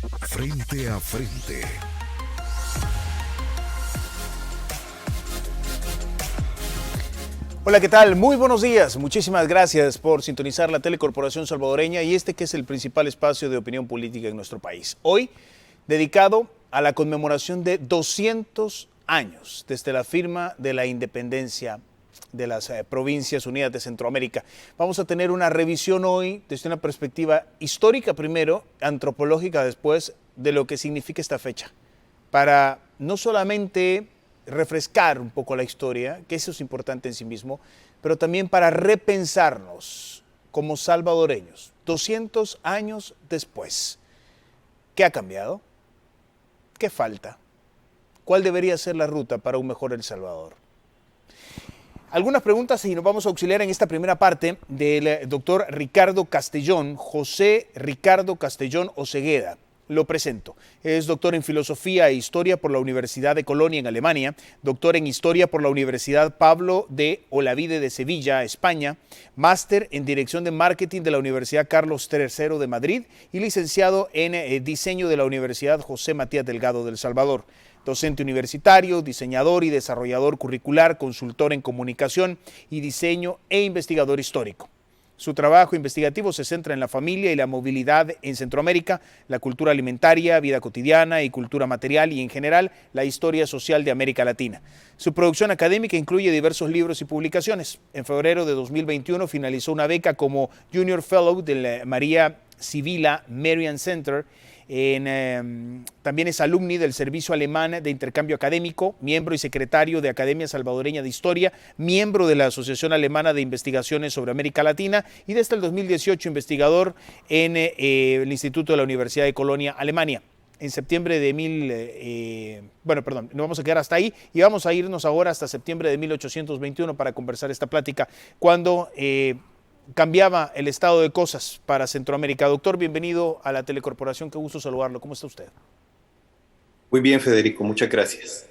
Frente a frente. Hola, ¿qué tal? Muy buenos días. Muchísimas gracias por sintonizar la Telecorporación Salvadoreña y este que es el principal espacio de opinión política en nuestro país. Hoy, dedicado a la conmemoración de 200 años desde la firma de la independencia de las Provincias Unidas de Centroamérica. Vamos a tener una revisión hoy desde una perspectiva histórica primero, antropológica después, de lo que significa esta fecha, para no solamente refrescar un poco la historia, que eso es importante en sí mismo, pero también para repensarnos como salvadoreños, 200 años después. ¿Qué ha cambiado? ¿Qué falta? ¿Cuál debería ser la ruta para un mejor El Salvador? Algunas preguntas y nos vamos a auxiliar en esta primera parte del doctor Ricardo Castellón, José Ricardo Castellón Osegueda. Lo presento. Es doctor en Filosofía e Historia por la Universidad de Colonia en Alemania, doctor en Historia por la Universidad Pablo de Olavide de Sevilla, España, máster en Dirección de Marketing de la Universidad Carlos III de Madrid y licenciado en Diseño de la Universidad José Matías Delgado de El Salvador. Docente universitario, diseñador y desarrollador curricular, consultor en comunicación y diseño e investigador histórico. Su trabajo investigativo se centra en la familia y la movilidad en Centroamérica, la cultura alimentaria, vida cotidiana y cultura material y, en general, la historia social de América Latina. Su producción académica incluye diversos libros y publicaciones. En febrero de 2021 finalizó una beca como Junior Fellow del María Sibila Merian Center. También es alumni del Servicio Alemán de Intercambio Académico, miembro y secretario de Academia Salvadoreña de Historia, miembro de la Asociación Alemana de Investigaciones sobre América Latina y desde el 2018 investigador en el Instituto de la Universidad de Colonia, Alemania. En septiembre de nos vamos a quedar hasta ahí y vamos a irnos ahora hasta septiembre de 1821 para conversar esta plática, cuando cambiaba el estado de cosas para Centroamérica. Doctor, bienvenido a la Telecorporación, qué gusto saludarlo. ¿Cómo está usted? Muy bien, Federico, muchas gracias.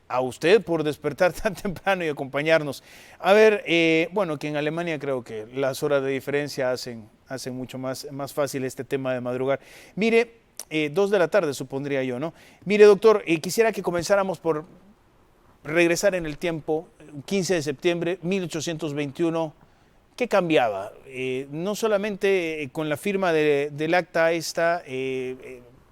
A usted por despertar tan temprano y acompañarnos. A ver, que en Alemania creo que las horas de diferencia hacen mucho más fácil este tema de madrugar. Mire, 2 de la tarde supondría yo, ¿no? Mire, doctor, quisiera que comenzáramos por regresar en el tiempo, 15 de septiembre, 1821. ¿Qué cambiaba? No solamente con la firma del acta esta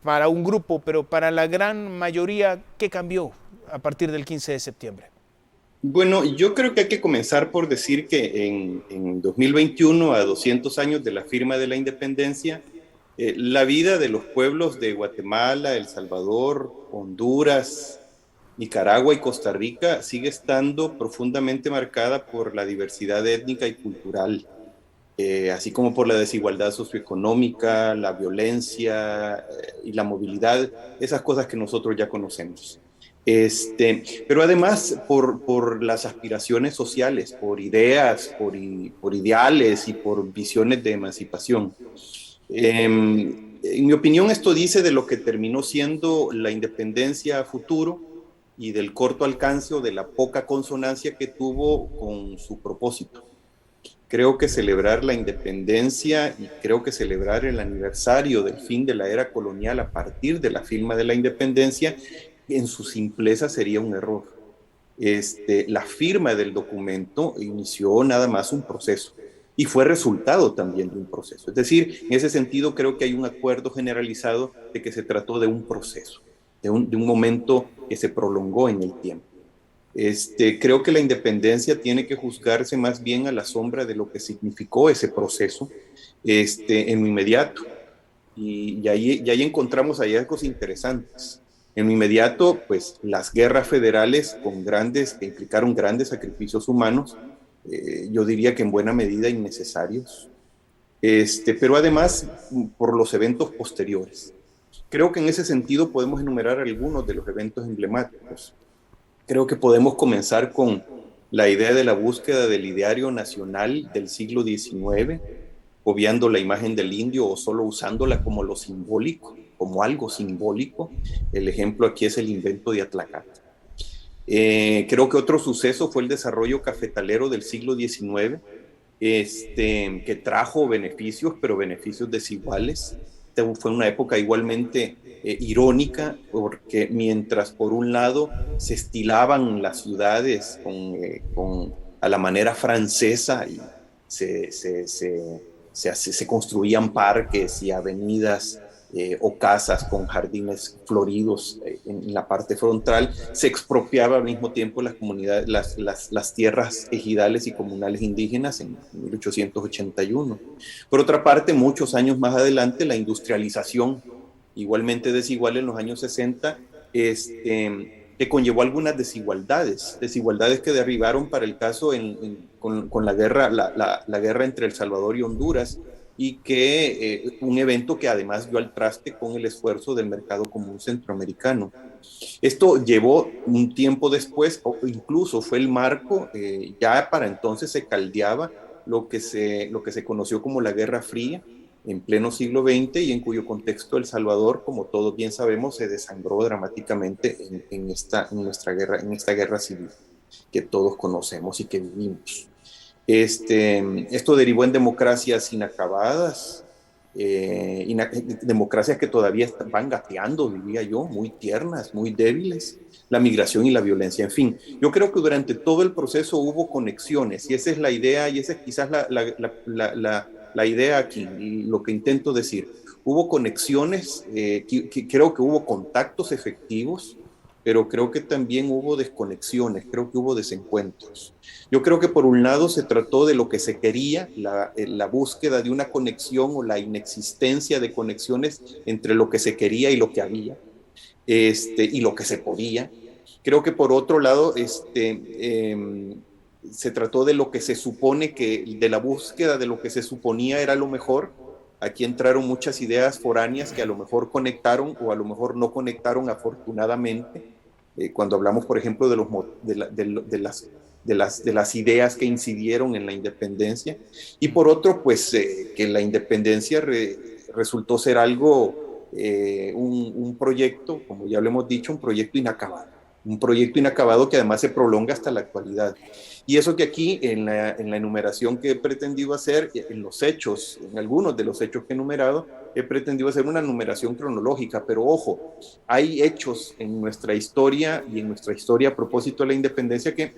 para un grupo, pero para la gran mayoría, ¿qué cambió a partir del 15 de septiembre? Bueno, yo creo que hay que comenzar por decir que en 2021, a 200 años de la firma de la independencia, la vida de los pueblos de Guatemala, El Salvador, Honduras, Nicaragua y Costa Rica sigue estando profundamente marcada por la diversidad étnica y cultural, así como por la desigualdad socioeconómica, la violencia y la movilidad, esas cosas que nosotros ya conocemos. Pero además por las aspiraciones sociales, por ideas, por ideales y por visiones de emancipación. En mi opinión, esto dice de lo que terminó siendo la independencia a futuro y del corto alcance o de la poca consonancia que tuvo con su propósito. Creo que celebrar la independencia y creo que celebrar el aniversario del fin de la era colonial a partir de la firma de la independencia, en su simpleza sería un error. La firma del documento inició nada más un proceso y fue resultado también de un proceso. Es decir, en ese sentido creo que hay un acuerdo generalizado de que se trató de un proceso, de un momento que se prolongó en el tiempo. Creo que la independencia tiene que juzgarse más bien a la sombra de lo que significó ese proceso en lo inmediato. Y ahí encontramos hallazgos interesantes. En lo inmediato, pues las guerras federales que implicaron grandes sacrificios humanos, yo diría que en buena medida innecesarios, pero además por los eventos posteriores. Creo que en ese sentido podemos enumerar algunos de los eventos emblemáticos. Creo que podemos comenzar con la idea de la búsqueda del ideario nacional del siglo XIX, obviando la imagen del indio o solo usándola como lo simbólico, como algo simbólico. El ejemplo aquí es el invento de Atlacate. Creo que otro suceso fue el desarrollo cafetalero del siglo XIX, que trajo beneficios, pero beneficios desiguales. esta fue una época igualmente irónica, porque mientras por un lado se estilaban las ciudades a la manera francesa y se construían parques y avenidas o casas con jardines floridos en la parte frontal, se expropiaba al mismo tiempo las comunidades, las tierras ejidales y comunales indígenas en 1881. Por otra parte, muchos años más adelante, la industrialización, igualmente desigual en los años 60, que conllevó algunas desigualdades que derribaron para el caso con la guerra entre El Salvador y Honduras, y que un evento que además dio al traste con el esfuerzo del mercado común centroamericano. Esto llevó un tiempo después, o incluso fue el marco, ya para entonces se caldeaba lo que se conoció como la Guerra Fría, en pleno siglo XX, y en cuyo contexto El Salvador, como todos bien sabemos, se desangró dramáticamente en esta guerra civil que todos conocemos y que vivimos. Esto derivó en democracias inacabadas, democracias que todavía van gateando, diría yo, muy tiernas, muy débiles, la migración y la violencia, en fin. Yo creo que durante todo el proceso hubo conexiones, y esa es la idea, y esa es quizás la idea aquí, lo que intento decir. Hubo conexiones, creo que hubo contactos efectivos, pero creo que también hubo desconexiones, creo que hubo desencuentros. Yo creo que por un lado se trató de lo que se quería, la búsqueda de una conexión o la inexistencia de conexiones entre lo que se quería y lo que había, y lo que se podía. Creo que por otro lado se trató de lo que se supone de la búsqueda de lo que se suponía era lo mejor. Aquí entraron muchas ideas foráneas que a lo mejor conectaron o a lo mejor no conectaron afortunadamente. Cuando hablamos, por ejemplo, de las ideas que incidieron en la independencia. Y por otro, pues que la independencia resultó ser algo, un proyecto, como ya lo hemos dicho, un proyecto inacabado que además se prolonga hasta la actualidad. Y eso que aquí en la enumeración que he pretendido hacer, en algunos de los hechos que he enumerado, he pretendido hacer una numeración cronológica, pero ojo, hay hechos en nuestra historia y en nuestra historia a propósito de la independencia que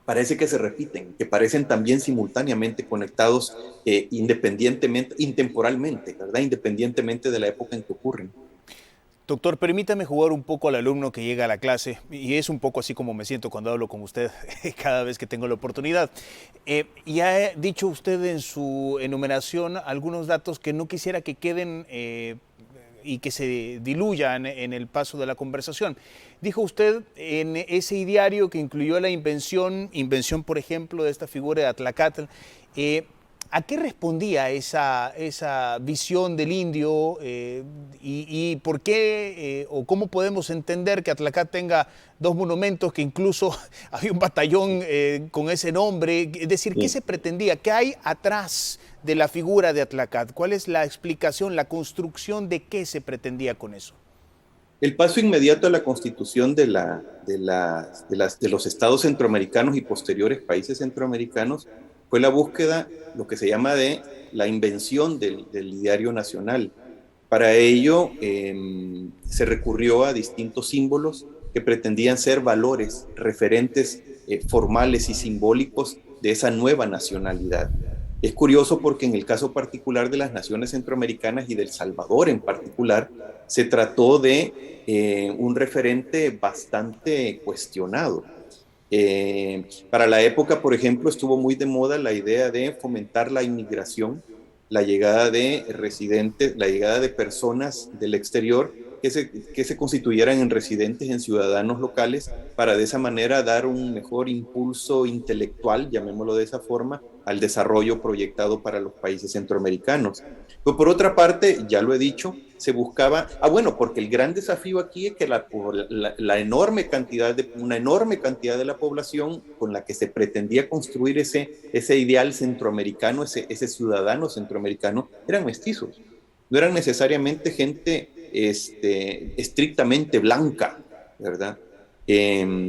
parece que se repiten, que parecen también simultáneamente conectados intemporalmente, ¿verdad? Independientemente de la época en que ocurren. Doctor, permítame jugar un poco al alumno que llega a la clase, y es un poco así como me siento cuando hablo con usted cada vez que tengo la oportunidad. Y ha dicho usted en su enumeración algunos datos que no quisiera que queden y que se diluyan en el paso de la conversación. Dijo usted en ese ideario que incluyó la invención por ejemplo, de esta figura de Atlacatl, ¿a qué respondía esa visión del indio y por qué o cómo podemos entender que Atlacatl tenga dos monumentos, que incluso había un batallón con ese nombre? Es decir, ¿qué se pretendía? ¿Qué hay atrás de la figura de Atlacatl? ¿Cuál es la explicación, la construcción de qué se pretendía con eso? El paso inmediato a la constitución de los estados centroamericanos y posteriores países centroamericanos fue la búsqueda, lo que se llama de la invención del ideario nacional. Para ello se recurrió a distintos símbolos que pretendían ser valores, referentes formales y simbólicos de esa nueva nacionalidad. Es curioso porque en el caso particular de las naciones centroamericanas y del Salvador en particular, se trató de un referente bastante cuestionado. Para la época, por ejemplo, estuvo muy de moda la idea de fomentar la inmigración, la llegada de residentes, la llegada de personas del exterior que se constituyeran en residentes, en ciudadanos locales, para de esa manera dar un mejor impulso intelectual, llamémoslo de esa forma, al desarrollo proyectado para los países centroamericanos. Pero por otra parte, ya lo he dicho, se buscaba, porque el gran desafío aquí es que una enorme cantidad de la población con la que se pretendía construir ese ideal centroamericano, ese ciudadano centroamericano, eran mestizos, no eran necesariamente gente estrictamente blanca, ¿verdad?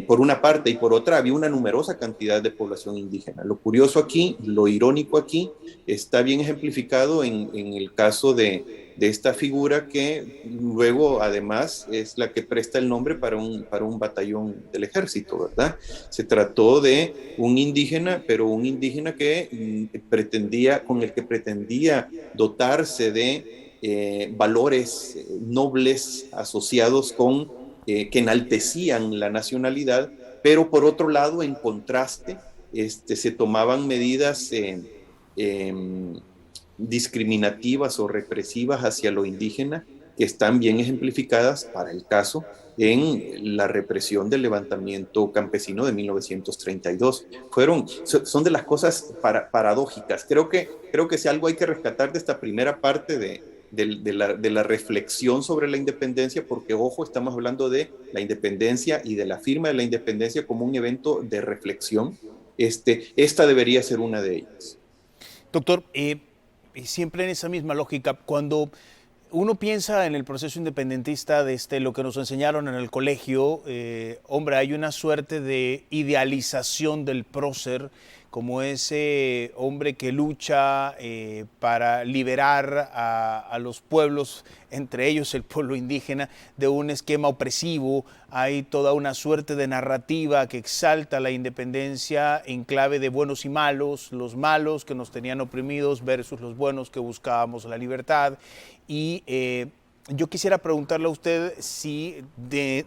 Por una parte, y por otra había una numerosa cantidad de población indígena. Lo curioso aquí, lo irónico aquí, está bien ejemplificado en el caso de de esta figura que luego además es la que presta el nombre para un batallón del ejército, ¿verdad? Se trató de un indígena, pero un indígena que con el que pretendía dotarse de valores nobles asociados con, que enaltecían la nacionalidad, pero por otro lado, en contraste, se tomaban medidas discriminativas o represivas hacia lo indígena, que están bien ejemplificadas para el caso en la represión del levantamiento campesino de 1932. Son de las cosas paradójicas. Creo que si algo hay que rescatar de esta primera parte de la reflexión sobre la independencia, porque ojo, estamos hablando de la independencia y de la firma de la independencia como un evento de reflexión. Esta debería ser una de ellas. Doctor, siempre en esa misma lógica, cuando uno piensa en el proceso independentista, lo que nos enseñaron en el colegio, hombre, hay una suerte de idealización del prócer como ese hombre que lucha para liberar a los pueblos, entre ellos el pueblo indígena, de un esquema opresivo. Hay toda una suerte de narrativa que exalta la independencia en clave de buenos y malos, los malos que nos tenían oprimidos versus los buenos que buscábamos la libertad. Y yo quisiera preguntarle a usted si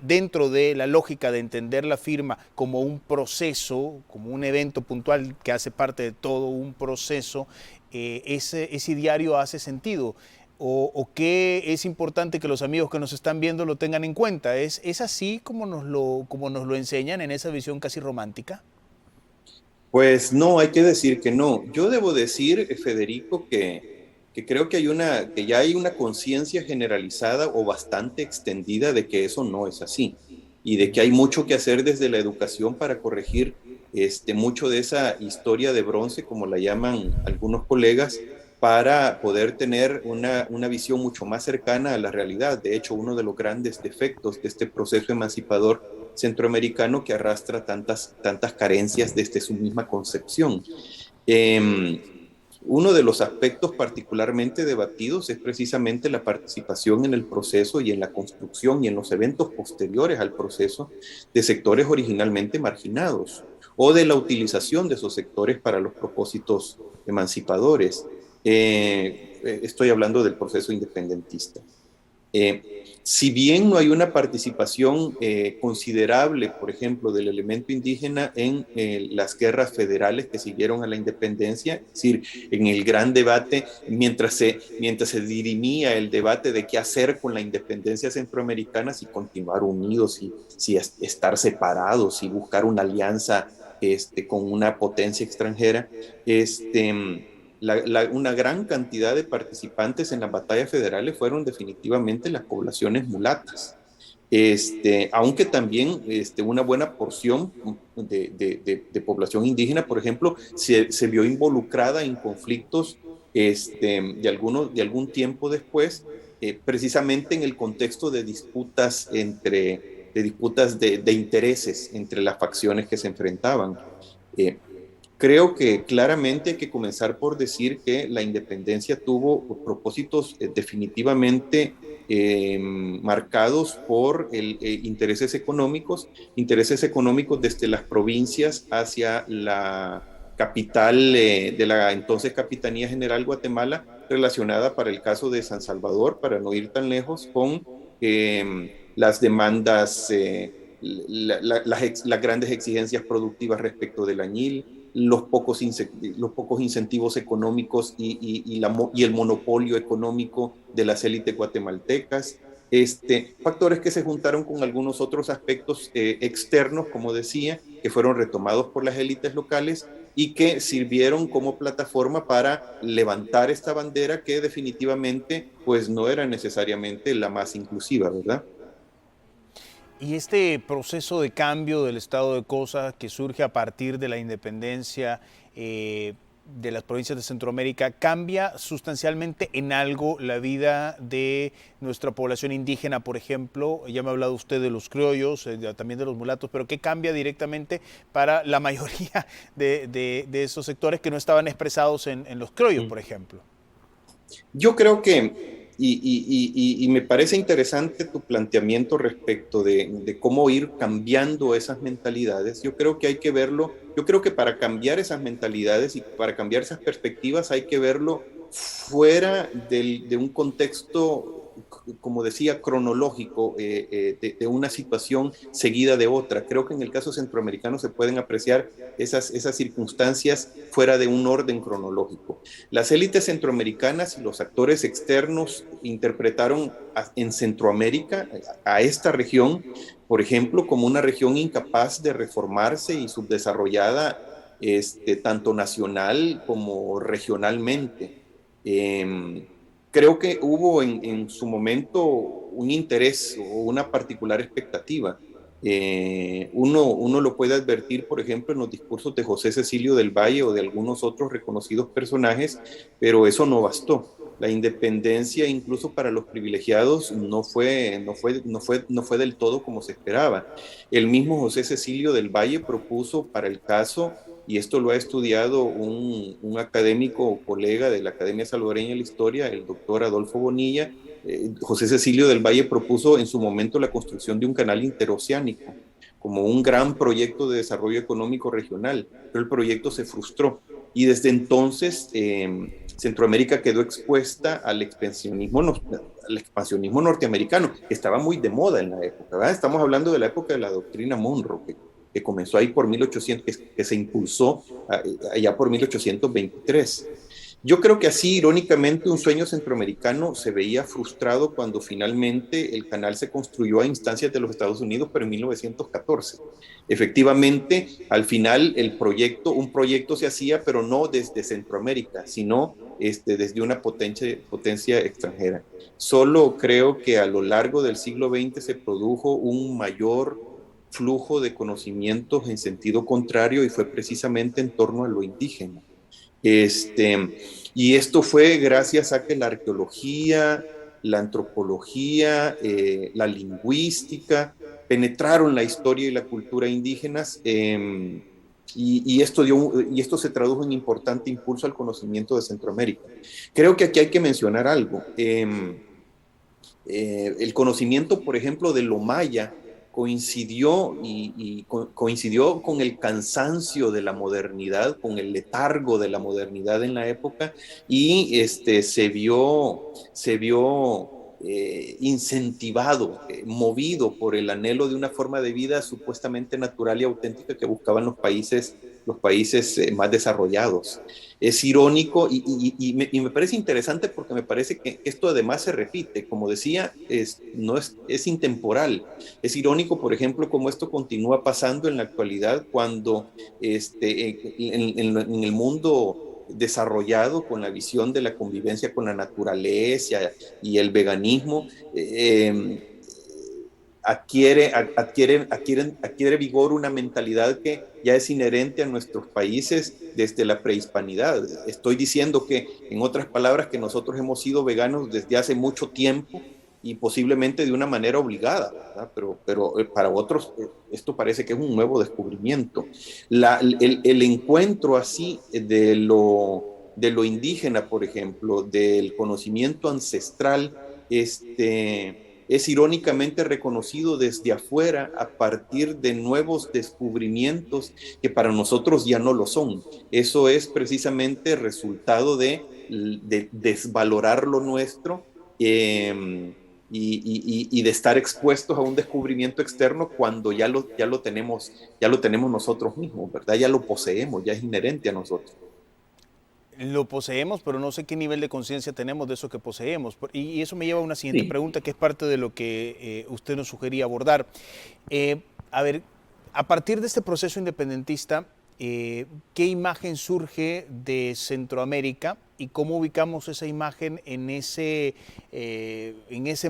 dentro de la lógica de entender la firma como un proceso, como un evento puntual que hace parte de todo un proceso, ese diario hace sentido. O qué es importante que los amigos que nos están viendo lo tengan en cuenta. ¿Es así como nos lo enseñan en esa visión casi romántica? Pues no, hay que decir que no. Yo debo decir, Federico, que creo que ya hay una conciencia generalizada o bastante extendida de que eso no es así y de que hay mucho que hacer desde la educación para corregir mucho de esa historia de bronce, como la llaman algunos colegas, para poder tener una visión mucho más cercana a la realidad. De hecho, uno de los grandes defectos de este proceso emancipador centroamericano que arrastra tantas carencias desde su misma concepción. Uno de los aspectos particularmente debatidos es precisamente la participación en el proceso y en la construcción y en los eventos posteriores al proceso de sectores originalmente marginados o de la utilización de esos sectores para los propósitos emancipadores. Estoy hablando del proceso independentista. Si bien no hay una participación considerable, por ejemplo, del elemento indígena en las guerras federales que siguieron a la independencia, es decir, en el gran debate, mientras se dirimía el debate de qué hacer con la independencia centroamericana, si continuar unidos, si estar separados, si buscar una alianza con una potencia extranjera, una gran cantidad de participantes en las batallas federales fueron definitivamente las poblaciones mulatas. Aunque también una buena porción de población indígena, por ejemplo, se vio involucrada en conflictos de algún tiempo después, precisamente en el contexto de disputas de intereses entre las facciones que se enfrentaban. Creo que claramente hay que comenzar por decir que la independencia tuvo propósitos definitivamente marcados por intereses económicos desde las provincias hacia la capital de la entonces Capitanía General Guatemala, relacionada para el caso de San Salvador, para no ir tan lejos, con las demandas, las grandes exigencias productivas respecto del añil, los pocos incentivos económicos y el monopolio económico de las élites guatemaltecas, factores que se juntaron con algunos otros aspectos externos, como decía, que fueron retomados por las élites locales y que sirvieron como plataforma para levantar esta bandera que definitivamente pues no era necesariamente la más inclusiva, ¿verdad? Y este proceso de cambio del estado de cosas que surge a partir de la independencia de las provincias de Centroamérica, ¿cambia sustancialmente en algo la vida de nuestra población indígena, por ejemplo? Ya me ha hablado usted de los criollos, también de los mulatos, pero ¿qué cambia directamente para la mayoría de esos sectores que no estaban expresados en los criollos, por ejemplo? Yo creo que y me parece interesante tu planteamiento respecto de cómo ir cambiando esas mentalidades. Yo creo que hay que verlo, yo creo que para cambiar esas mentalidades y para cambiar esas perspectivas hay que verlo fuera de un contexto, como decía, cronológico, de una situación seguida de otra. Creo que en el caso centroamericano se pueden apreciar esas circunstancias fuera de un orden cronológico. Las élites centroamericanas y los actores externos interpretaron en Centroamérica a esta región, por ejemplo, como una región incapaz de reformarse y subdesarrollada, tanto nacional como regionalmente. Creo que hubo en su momento un interés o una particular expectativa. Uno lo puede advertir, por ejemplo, en los discursos de José Cecilio del Valle o de algunos otros reconocidos personajes, pero eso no bastó. La independencia, incluso para los privilegiados, no fue del todo como se esperaba. El mismo José Cecilio del Valle propuso para el caso, y esto lo ha estudiado un académico o colega de la Academia Salvadoreña de la Historia, el doctor Adolfo Bonilla. José Cecilio del Valle propuso en su momento la construcción de un canal interoceánico como un gran proyecto de desarrollo económico regional, pero el proyecto se frustró y desde entonces Centroamérica quedó expuesta al expansionismo norteamericano, que estaba muy de moda en la época, ¿verdad? Estamos hablando de la época de la doctrina Monroe, que comenzó ahí por 1800, que se impulsó allá por 1823. Yo creo que así, irónicamente, un sueño centroamericano se veía frustrado cuando finalmente el canal se construyó a instancias de los Estados Unidos, pero en 1914. Efectivamente, al final un proyecto se hacía, pero no desde Centroamérica, sino desde una potencia extranjera. Solo creo que a lo largo del siglo XX se produjo un mayor flujo de conocimientos en sentido contrario y fue precisamente en torno a lo indígena. Y esto fue gracias a que la arqueología, la antropología, la lingüística penetraron la historia y la cultura indígenas, y esto se tradujo en importante impulso al conocimiento de Centroamérica. Creo que aquí hay que mencionar algo. El conocimiento, por ejemplo, de lo maya coincidió con el cansancio de la modernidad, con el letargo de la modernidad en la época, y se vio incentivado, movido por el anhelo de una forma de vida supuestamente natural y auténtica que buscaban los países más desarrollados. Es irónico y me parece interesante porque me parece que esto además se repite, como decía, es intemporal. Es irónico, por ejemplo, cómo esto continúa pasando en la actualidad cuando en el mundo desarrollado con la visión de la convivencia con la naturaleza y el veganismo, adquiere vigor una mentalidad que ya es inherente a nuestros países desde la prehispanidad. Estoy diciendo que, en otras palabras, que nosotros hemos sido veganos desde hace mucho tiempo y posiblemente de una manera obligada, ¿verdad? Pero para otros esto parece que es un nuevo descubrimiento. El encuentro así de lo indígena, por ejemplo, del conocimiento ancestral, es irónicamente reconocido desde afuera a partir de nuevos descubrimientos que para nosotros ya no lo son. Eso es precisamente resultado de desvalorar lo nuestro, y de estar expuestos a un descubrimiento externo cuando ya lo tenemos nosotros mismos, ¿verdad? Ya lo poseemos, ya es inherente a nosotros. Lo poseemos, pero no sé qué nivel de conciencia tenemos de eso que poseemos. Y eso me lleva a una siguiente pregunta, que es parte de lo que usted nos sugería abordar. A ver, a partir de este proceso independentista, ¿qué imagen surge de Centroamérica y cómo ubicamos esa imagen en ese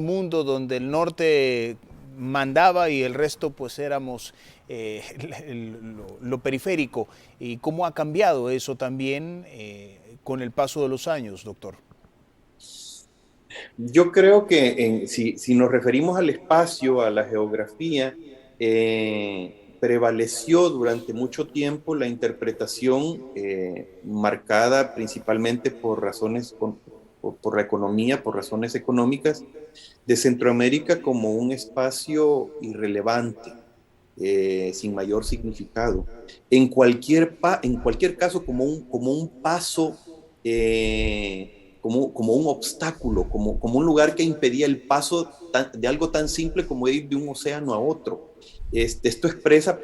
mundo donde el norte mandaba y el resto pues éramos lo periférico? ¿Y cómo ha cambiado eso también con el paso de los años, doctor? Yo creo que si nos referimos al espacio, a la geografía, prevaleció durante mucho tiempo la interpretación marcada principalmente por por la economía, por razones económicas, de Centroamérica como un espacio irrelevante, sin mayor significado. En cualquier caso, como un paso, como un obstáculo, como un lugar que impedía el paso de algo tan simple como ir de un océano a otro. Esto expresa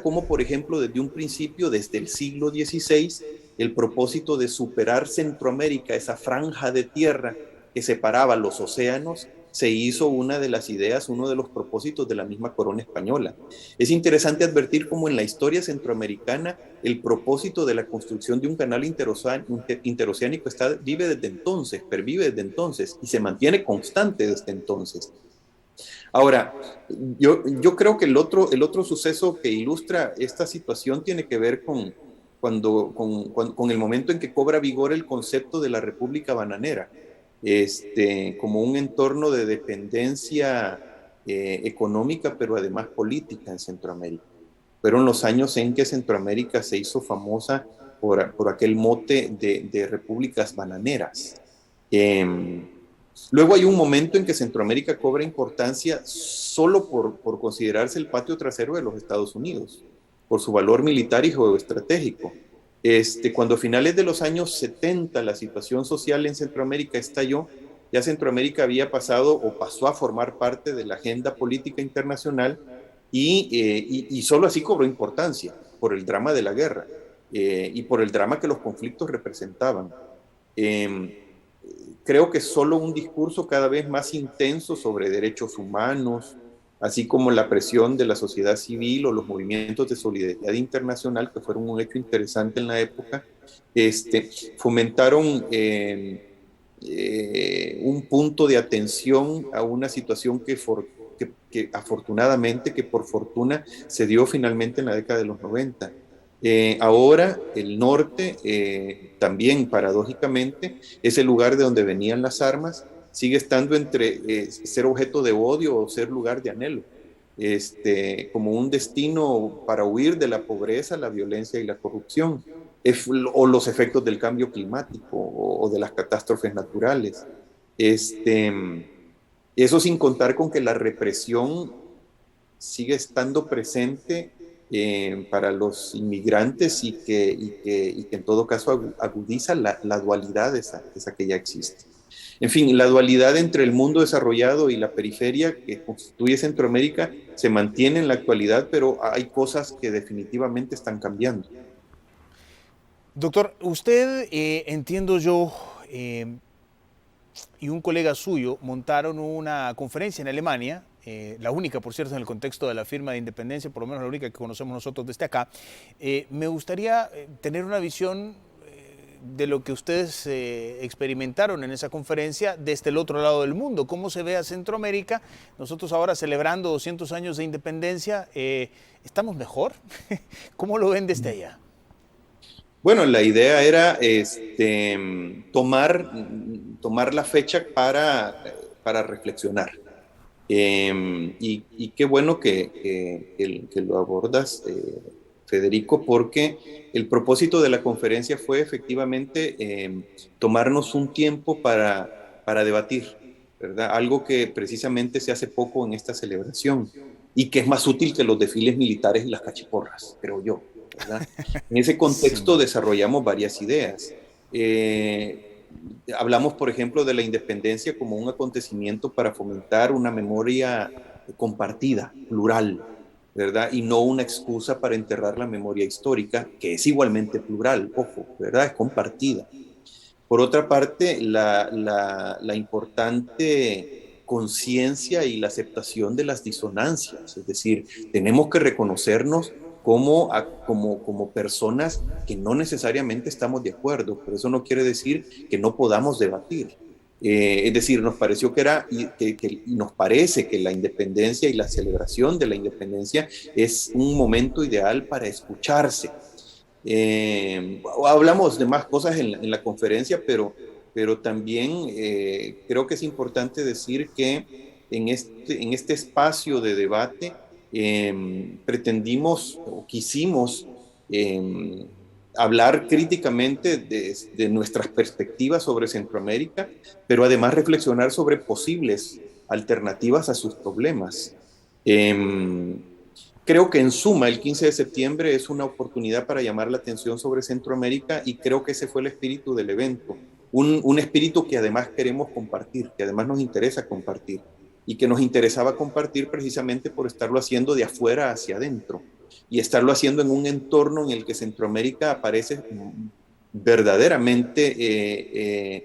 como, por ejemplo, desde un principio, desde el siglo XVI, el propósito de superar Centroamérica, esa franja de tierra que separaba los océanos, se hizo una de las ideas, uno de los propósitos de la misma corona española. Es interesante advertir cómo en la historia centroamericana el propósito de la construcción de un canal interoceánico pervive desde entonces y se mantiene constante desde entonces. Ahora, yo creo que el otro suceso que ilustra esta situación tiene que ver con el momento en que cobra vigor el concepto de la República Bananera, como un entorno de dependencia económica, pero además política en Centroamérica. Fueron los años en que Centroamérica se hizo famosa por aquel mote de repúblicas bananeras. Luego hay un momento en que Centroamérica cobra importancia solo por considerarse el patio trasero de los Estados Unidos, por su valor militar y geoestratégico. Cuando a finales de los años 70 la situación social en Centroamérica estalló, ya Centroamérica había pasó a formar parte de la agenda política internacional y solo así cobró importancia por el drama de la guerra y por el drama que los conflictos representaban. Creo que solo un discurso cada vez más intenso sobre derechos humanos, así como la presión de la sociedad civil o los movimientos de solidaridad internacional, que fueron un hecho interesante en la época, fomentaron un punto de atención a una situación que afortunadamente, que por fortuna, se dio finalmente en la década de los 90. Ahora el norte, también paradójicamente, es el lugar de donde venían las armas, sigue estando entre ser objeto de odio o ser lugar de anhelo, como un destino para huir de la pobreza, la violencia y la corrupción, o los efectos del cambio climático o de las catástrofes naturales. Eso sin contar con que la represión sigue estando presente para los inmigrantes y que en todo caso agudiza la dualidad esa que ya existe. En fin, la dualidad entre el mundo desarrollado y la periferia que constituye Centroamérica se mantiene en la actualidad, pero hay cosas que definitivamente están cambiando. Doctor, usted, entiendo yo, y un colega suyo montaron una conferencia en Alemania, la única, por cierto, en el contexto de la firma de independencia, por lo menos la única que conocemos nosotros desde acá. Me gustaría tener una visión de lo que ustedes experimentaron en esa conferencia desde el otro lado del mundo. ¿Cómo se ve a Centroamérica? Nosotros ahora celebrando 200 años de independencia, ¿estamos mejor? ¿Cómo lo ven desde allá? Bueno, la idea era tomar la fecha para reflexionar. Y qué bueno que lo abordas, Federico, porque el propósito de la conferencia fue efectivamente tomarnos un tiempo para debatir, ¿verdad? Algo que precisamente se hace poco en esta celebración y que es más útil que los desfiles militares y las cachiporras, creo yo, ¿verdad? En ese contexto desarrollamos varias ideas. Hablamos, por ejemplo, de la independencia como un acontecimiento para fomentar una memoria compartida, plural, ¿verdad? Y no una excusa para enterrar la memoria histórica, que es igualmente plural, ojo, ¿verdad? Es compartida. Por otra parte, la importante conciencia y la aceptación de las disonancias, es decir, tenemos que reconocernos como personas que no necesariamente estamos de acuerdo, pero eso no quiere decir que no podamos debatir. Es decir, nos pareció que nos parece que la independencia y la celebración de la independencia es un momento ideal para escucharse. Hablamos de más cosas en la conferencia, pero también creo que es importante decir que en este espacio de debate pretendimos o quisimos hablar críticamente de nuestras perspectivas sobre Centroamérica, pero además reflexionar sobre posibles alternativas a sus problemas. Creo que en suma el 15 de septiembre es una oportunidad para llamar la atención sobre Centroamérica y creo que ese fue el espíritu del evento. Un espíritu que además queremos compartir, que además nos interesa compartir y que nos interesaba compartir precisamente por estarlo haciendo de afuera hacia adentro y estarlo haciendo en un entorno en el que Centroamérica aparece verdaderamente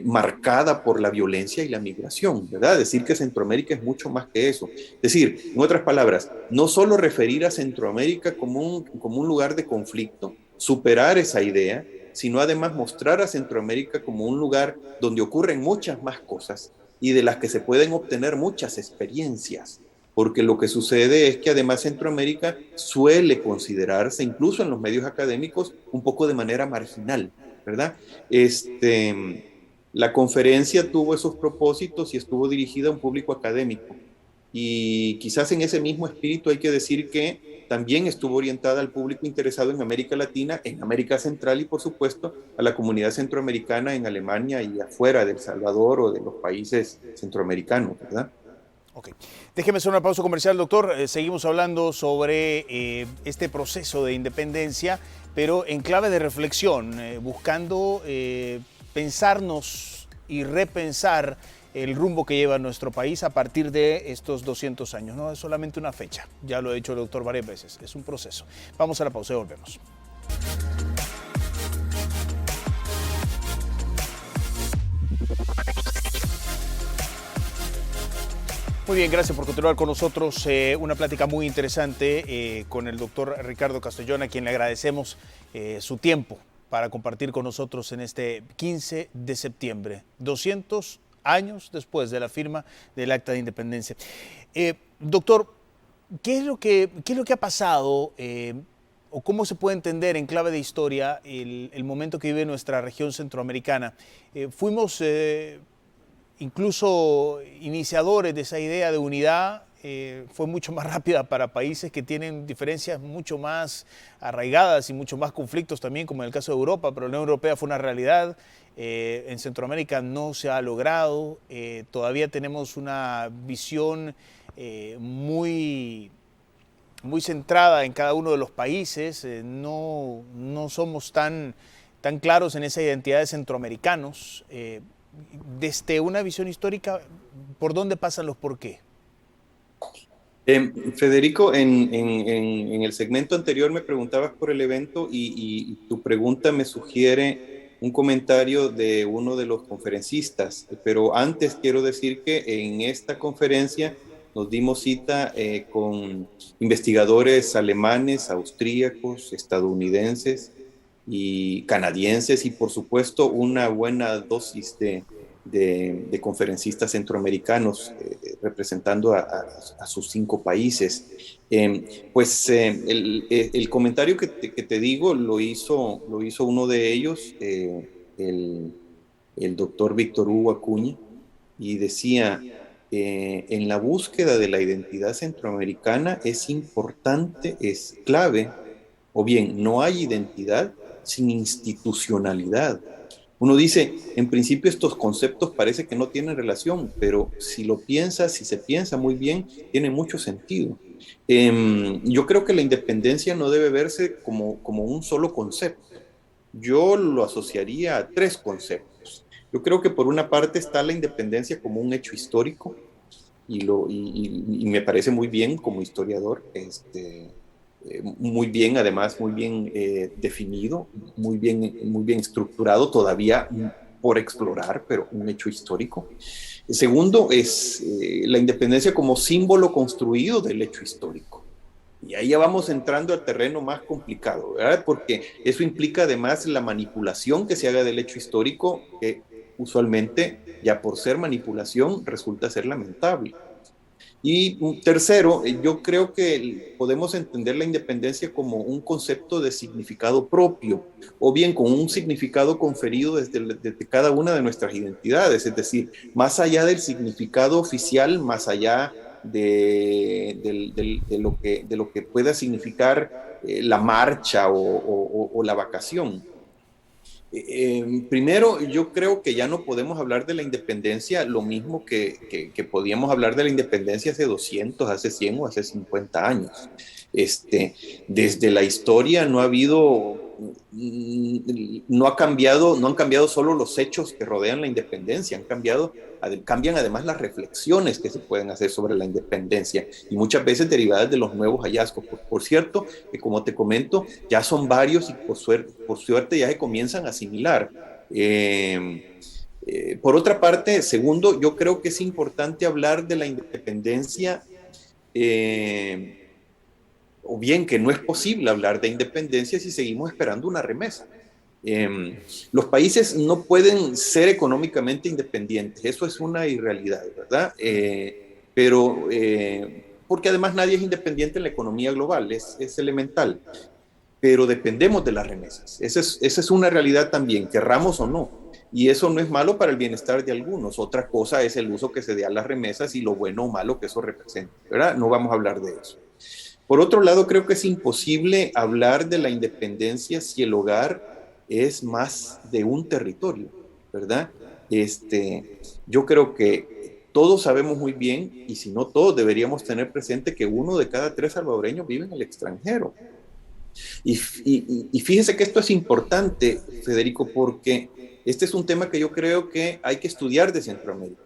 marcada por la violencia y la migración, ¿verdad? Decir que Centroamérica es mucho más que eso. Es decir, en otras palabras, no solo referir a Centroamérica como un lugar de conflicto, superar esa idea, sino además mostrar a Centroamérica como un lugar donde ocurren muchas más cosas y de las que se pueden obtener muchas experiencias. Porque lo que sucede es que además Centroamérica suele considerarse, incluso en los medios académicos, un poco de manera marginal, ¿verdad? La conferencia tuvo esos propósitos y estuvo dirigida a un público académico. Y quizás en ese mismo espíritu hay que decir que también estuvo orientada al público interesado en América Latina, en América Central y, por supuesto, a la comunidad centroamericana en Alemania y afuera de El Salvador o de los países centroamericanos, ¿verdad? Ok. Déjeme hacer una pausa comercial, doctor. Seguimos hablando sobre este proceso de independencia, pero en clave de reflexión, buscando pensarnos y repensar el rumbo que lleva nuestro país a partir de estos 200 años. No es solamente una fecha, ya lo ha dicho el doctor varias veces, es un proceso. Vamos a la pausa y volvemos. Muy bien, gracias por continuar con nosotros. Una plática muy interesante con el doctor Ricardo Castellón, a quien le agradecemos su tiempo para compartir con nosotros en este 15 de septiembre, 200 años después de la firma del Acta de Independencia. Doctor, ¿qué es lo que ha pasado o cómo se puede entender en clave de historia el momento que vive nuestra región centroamericana? Fuimos incluso iniciadores de esa idea de unidad. Fue mucho más rápida para países que tienen diferencias mucho más arraigadas y mucho más conflictos también, como en el caso de Europa, pero la Unión Europea fue una realidad. En Centroamérica no se ha logrado. Todavía tenemos una visión muy centrada en cada uno de los países. No somos tan claros en esa identidad de centroamericanos. Desde una visión histórica, ¿por dónde pasan los por qué? Federico, en el segmento anterior me preguntabas por el evento y tu pregunta me sugiere un comentario de uno de los conferencistas, pero antes quiero decir que en esta conferencia nos dimos cita con investigadores alemanes, austríacos, estadounidenses y canadienses y por supuesto una buena dosis de conferencistas centroamericanos representando a sus 5 países. El comentario que te digo lo hizo uno de ellos, el doctor Víctor Hugo Acuña, y decía, en la búsqueda de la identidad centroamericana es importante, es clave, o bien no hay identidad sin institucionalidad. Uno dice, en principio estos conceptos parece que no tienen relación, pero si se piensa muy bien, tiene mucho sentido. Yo creo que la independencia no debe verse como un solo concepto. Yo lo asociaría a 3 conceptos. Yo creo que por una parte está la independencia como un hecho histórico, y me parece muy bien como historiador, muy bien, además, muy bien definido, muy bien estructurado, todavía por explorar, pero un hecho histórico. El segundo es la independencia como símbolo construido del hecho histórico. Y ahí ya vamos entrando al terreno más complicado, ¿verdad? Porque eso implica además la manipulación que se haga del hecho histórico, que usualmente, ya por ser manipulación, resulta ser lamentable. Y tercero, yo creo que podemos entender la independencia como un concepto de significado propio, o bien con un significado conferido desde cada una de nuestras identidades, es decir, más allá del significado oficial, más allá de lo que pueda significar la marcha o la vacación. Primero, yo creo que ya no podemos hablar de la independencia lo mismo que podíamos hablar de la independencia hace 200, hace 100 o hace 50 años. Desde la historia no ha habido, no han cambiado solo los hechos que rodean la independencia, cambian además las reflexiones que se pueden hacer sobre la independencia y muchas veces derivadas de los nuevos hallazgos. Por cierto, que como te comento, ya son varios y por suerte ya se comienzan a asimilar. Por otra parte, segundo, yo creo que es importante hablar de la independencia, o bien que no es posible hablar de independencia si seguimos esperando una remesa. Los países no pueden ser económicamente independientes, eso es una irrealidad, ¿verdad? Porque además nadie es independiente en la economía global, es elemental, pero dependemos de las remesas. Esa es una realidad también, querramos o no, y eso no es malo para el bienestar de algunos. Otra cosa es el uso que se dé a las remesas y lo bueno o malo que eso representa, ¿verdad? No vamos a hablar de eso. Por otro lado, creo que es imposible hablar de la independencia si el hogar es más de un territorio, ¿verdad? Yo creo que todos sabemos muy bien, y si no todos deberíamos tener presente que 1 de cada 3 salvadoreños vive en el extranjero. Y fíjese que esto es importante, Federico, porque este es un tema que yo creo que hay que estudiar de Centroamérica.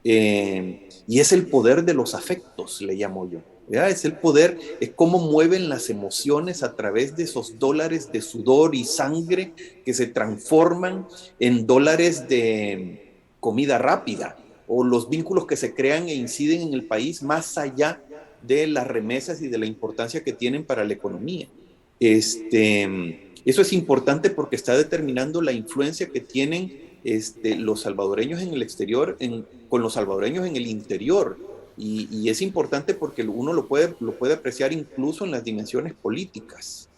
Y es el poder de los afectos, le llamo yo. ¿Ya? Es el poder, es cómo mueven las emociones a través de esos dólares de sudor y sangre que se transforman en dólares de comida rápida, o los vínculos que se crean e inciden en el país más allá de las remesas y de la importancia que tienen para la economía. Eso es importante porque está determinando la influencia que tienen los salvadoreños en el exterior con los salvadoreños en el interior. Y es importante porque uno lo puede apreciar incluso en las dimensiones políticas.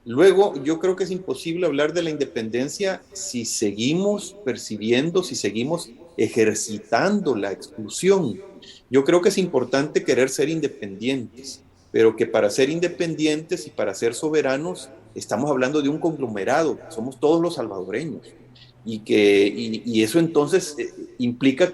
Luego, yo creo que es imposible hablar de la independencia si seguimos percibiendo, si seguimos ejercitando la exclusión. Yo creo que es importante querer ser independientes, pero que para ser independientes y para ser soberanos estamos hablando de un conglomerado, somos todos los salvadoreños. Y eso entonces implica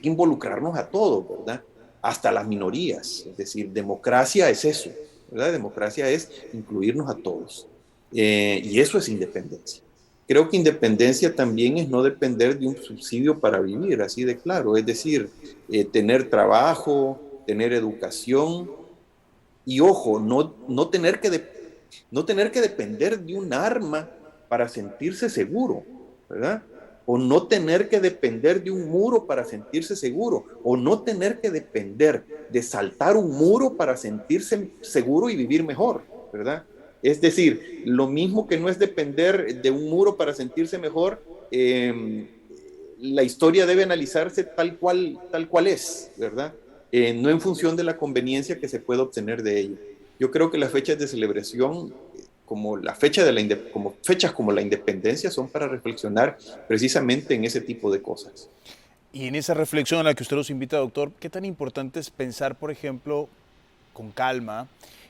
involucrarnos a todos, ¿verdad? Hasta las minorías. Es decir, democracia es eso, ¿verdad? Democracia es incluirnos a todos. Y eso es independencia. Creo que independencia también es no depender de un subsidio para vivir, así de claro. Es decir, tener trabajo, tener educación y, ojo, no tener que depender de un arma para sentirse seguro, ¿verdad? O no tener que depender de un muro para sentirse seguro, o no tener que depender de saltar un muro para sentirse seguro y vivir mejor, ¿verdad? Es decir, lo mismo que no es depender de un muro para sentirse mejor, la historia debe analizarse tal cual es, ¿verdad? No en función de la conveniencia que se puede obtener de ella. Yo creo que las fechas de celebración como fechas como la independencia son para reflexionar precisamente en ese tipo de cosas. Y en esa reflexión a la que usted nos invita, doctor, ¿qué tan importante es pensar, por ejemplo, con calma,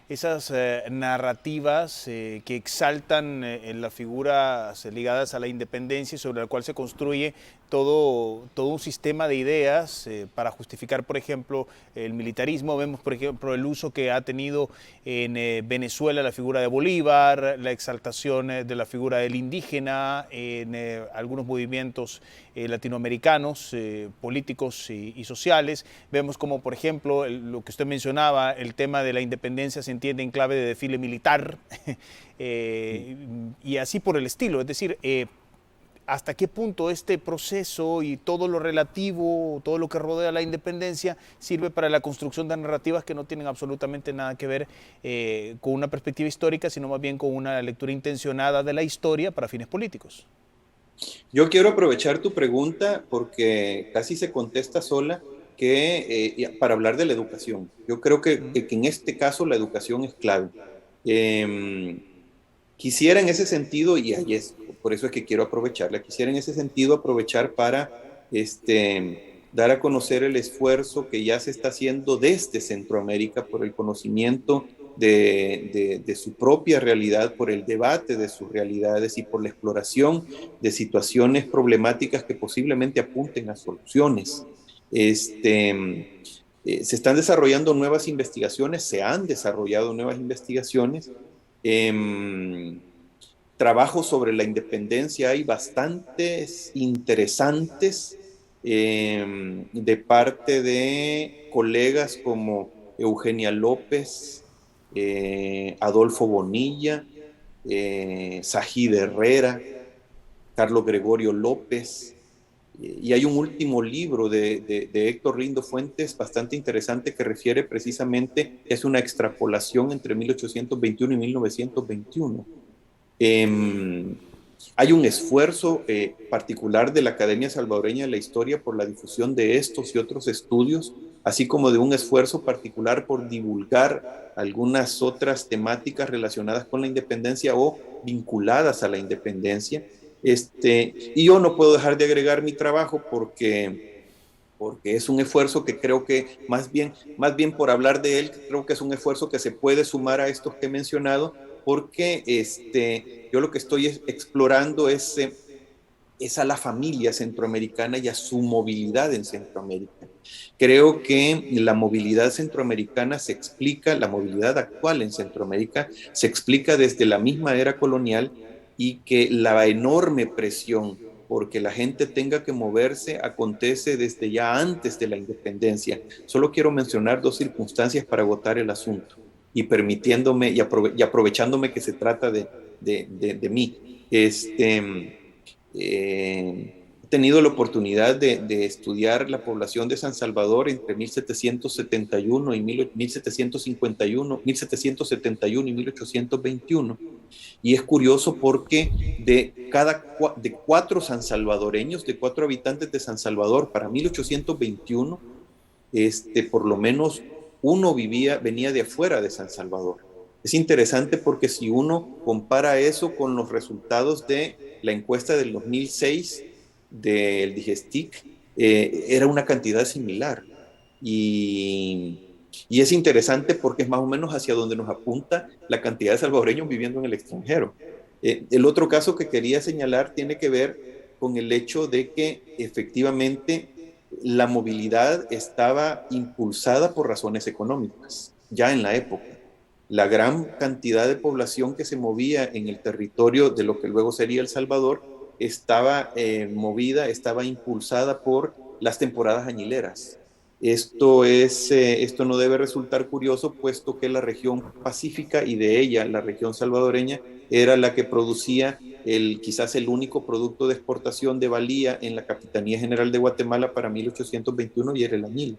esas narrativas que exaltan las figuras ligadas a la independencia y sobre la cual se construye todo un sistema de ideas para justificar, por ejemplo, el militarismo? Vemos, por ejemplo, el uso que ha tenido en Venezuela la figura de Bolívar, la exaltación de la figura del indígena en algunos movimientos latinoamericanos, políticos y sociales. Vemos como, por ejemplo, lo que usted mencionaba, el tema de la independencia se entiende en clave de desfile militar y así por el estilo. Es decir, hasta qué punto este proceso y todo lo relativo, todo lo que rodea la independencia sirve para la construcción de narrativas que no tienen absolutamente nada que ver con una perspectiva histórica, sino más bien con una lectura intencionada de la historia para fines políticos. Yo quiero aprovechar tu pregunta porque casi se contesta sola para hablar de la educación. Yo creo que en este caso la educación es clave. Quisiera en ese sentido, y por eso es que quiero aprovecharla, quisiera en ese sentido aprovechar para dar a conocer el esfuerzo que ya se está haciendo desde Centroamérica por el conocimiento de su propia realidad, por el debate de sus realidades y por la exploración de situaciones problemáticas que posiblemente apunten a soluciones. Se están desarrollando nuevas investigaciones, se han desarrollado nuevas investigaciones. Trabajos sobre la independencia hay bastantes interesantes de parte de colegas como Eugenia López, Adolfo Bonilla, Sajid Herrera, Carlos Gregorio López. Y hay un último libro de Héctor Lindo Fuentes bastante interesante que refiere precisamente, es una extrapolación entre 1821 y 1921. Hay un esfuerzo particular de la Academia Salvadoreña de la Historia por la difusión de estos y otros estudios, así como de un esfuerzo particular por divulgar algunas otras temáticas relacionadas con la independencia o vinculadas a la independencia. Y yo no puedo dejar de agregar mi trabajo porque es un esfuerzo que creo que más bien por hablar de él, creo que es un esfuerzo que se puede sumar a estos que he mencionado, porque yo lo que estoy explorando es a la familia centroamericana y a su movilidad en Centroamérica. Creo que la movilidad centroamericana se explica, la movilidad actual en Centroamérica se explica desde la misma era colonial, y que la enorme presión porque la gente tenga que moverse acontece desde ya antes de la independencia. Solo quiero mencionar dos circunstancias para agotar el asunto y permitiéndome y aprovechándome que se trata de mí. He tenido la oportunidad de estudiar la población de San Salvador entre 1771 y 1751, 1771 y 1821. Y es curioso porque de 4 sansalvadoreños, de 4 habitantes de San Salvador para 1821, por lo menos uno venía de afuera de San Salvador. Es interesante porque si uno compara eso con los resultados de la encuesta del 2006 del Digestic, era una cantidad similar. Y es interesante porque es más o menos hacia donde nos apunta la cantidad de salvadoreños viviendo en el extranjero. El otro caso que quería señalar tiene que ver con el hecho de que efectivamente la movilidad estaba impulsada por razones económicas, ya en la época. La gran cantidad de población que se movía en el territorio de lo que luego sería El Salvador estaba estaba impulsada por las temporadas añileras. Esto no debe resultar curioso, puesto que la región pacífica y de ella la región salvadoreña era la que producía quizás el único producto de exportación de valía en la Capitanía General de Guatemala para 1821, y era el añil.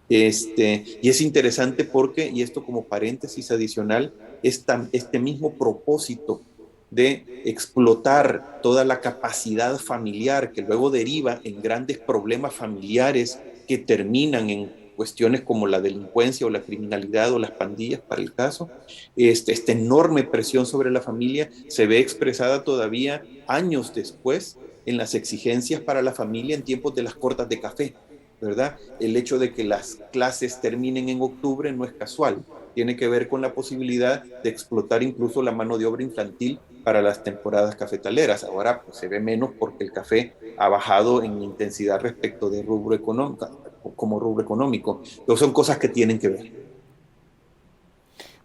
Y es interesante porque, y esto como paréntesis adicional, este mismo propósito de explotar toda la capacidad familiar que luego deriva en grandes problemas familiares que terminan en cuestiones como la delincuencia o la criminalidad o las pandillas, para el caso, esta enorme presión sobre la familia se ve expresada todavía años después en las exigencias para la familia en tiempos de las cortas de café, ¿verdad? El hecho de que las clases terminen en octubre no es casual, tiene que ver con la posibilidad de explotar incluso la mano de obra infantil para las temporadas cafetaleras. Ahora pues, se ve menos porque el café ha bajado en intensidad respecto de rubro económico, como rubro económico. Pero son cosas que tienen que ver.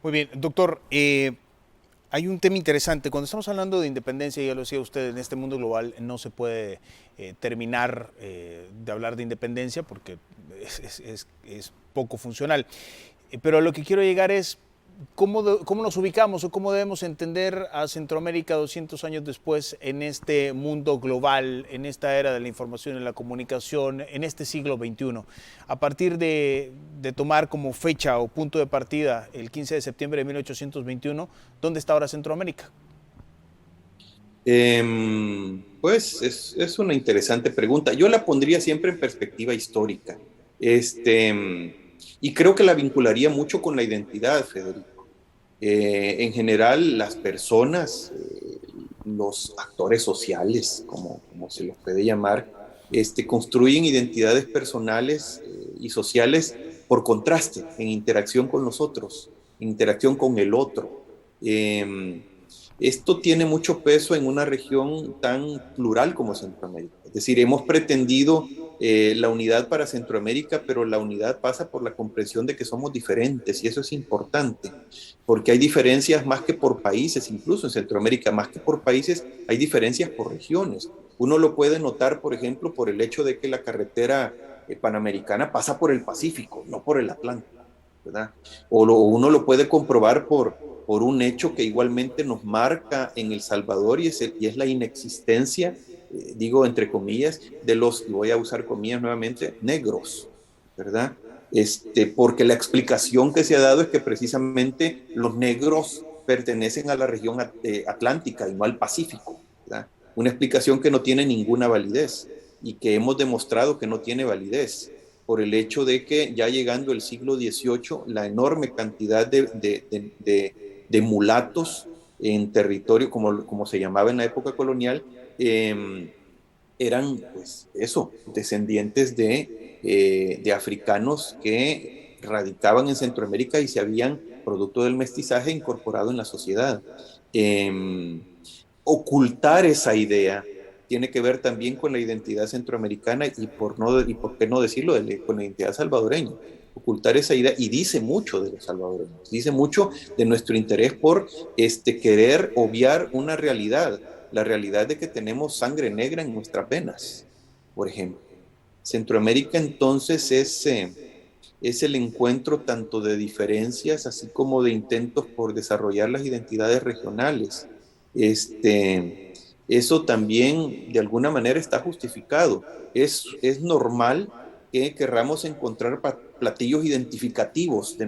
Muy bien, doctor. Hay un tema interesante. Cuando estamos hablando de independencia, ya lo decía usted, en este mundo global no se puede terminar de hablar de independencia porque es poco funcional. Pero a lo que quiero llegar es cómo nos ubicamos o cómo debemos entender a Centroamérica 200 años después en este mundo global, en esta era de la información y la comunicación, en este siglo XXI. A partir de tomar como fecha o punto de partida el 15 de septiembre de 1821, ¿dónde está ahora Centroamérica? Pues es una interesante pregunta. Yo la pondría siempre en perspectiva histórica. Y creo que la vincularía mucho con la identidad, Federico. En general, las personas, los actores sociales, como se los puede llamar, construyen identidades personales y sociales por contraste, en interacción con los otros, en interacción con el otro. Esto tiene mucho peso en una región tan plural como Centroamérica. Es decir, hemos pretendido la unidad para Centroamérica, pero la unidad pasa por la comprensión de que somos diferentes y eso es importante, porque hay diferencias más que por países, incluso en Centroamérica, más que por países, hay diferencias por regiones. Uno lo puede notar, por ejemplo, por el hecho de que la carretera panamericana pasa por el Pacífico, no por el Atlántico, ¿verdad? Uno lo puede comprobar por un hecho que igualmente nos marca en El Salvador y es la inexistencia, digo entre comillas, de los, y voy a usar comillas nuevamente, negros, ¿verdad? Porque la explicación que se ha dado es que precisamente los negros pertenecen a la región atlántica y no al Pacífico, ¿verdad? Una explicación que no tiene ninguna validez y que hemos demostrado que no tiene validez por el hecho de que ya llegando el siglo XVIII, la enorme cantidad de mulatos en territorio, como se llamaba en la época colonial, eran, pues, eso, descendientes de africanos que radicaban en Centroamérica y se habían, producto del mestizaje, incorporado en la sociedad. Ocultar esa idea tiene que ver también con la identidad centroamericana y por qué no decirlo, con la identidad salvadoreña. Ocultar esa idea y dice mucho de los salvadoreños, dice mucho de nuestro interés por querer obviar una realidad, la realidad de que tenemos sangre negra en nuestras venas, por ejemplo. Centroamérica entonces es el encuentro tanto de diferencias así como de intentos por desarrollar las identidades regionales. Eso también de alguna manera está justificado. Es normal que querramos encontrar platillos identificativos de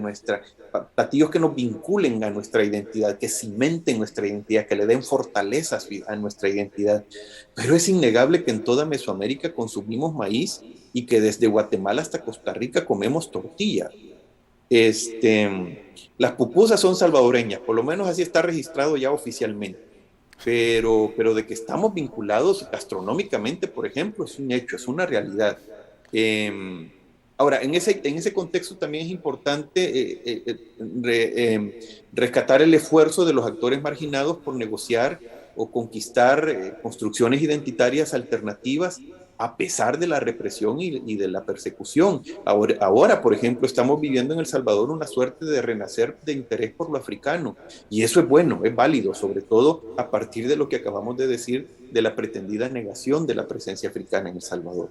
platillos que nos vinculen a nuestra identidad, que cimenten nuestra identidad, que le den fortalezas a nuestra identidad. Pero es innegable que en toda Mesoamérica consumimos maíz y que desde Guatemala hasta Costa Rica comemos tortilla. Las pupusas son salvadoreñas, por lo menos así está registrado ya oficialmente. Pero de que estamos vinculados gastronómicamente, por ejemplo, es un hecho, es una realidad. Ahora, en ese contexto también es importante rescatar el esfuerzo de los actores marginados por negociar o conquistar construcciones identitarias alternativas a pesar de la represión y de la persecución. Ahora, por ejemplo, estamos viviendo en El Salvador una suerte de renacer de interés por lo africano, y eso es bueno, es válido, sobre todo a partir de lo que acabamos de decir de la pretendida negación de la presencia africana en El Salvador.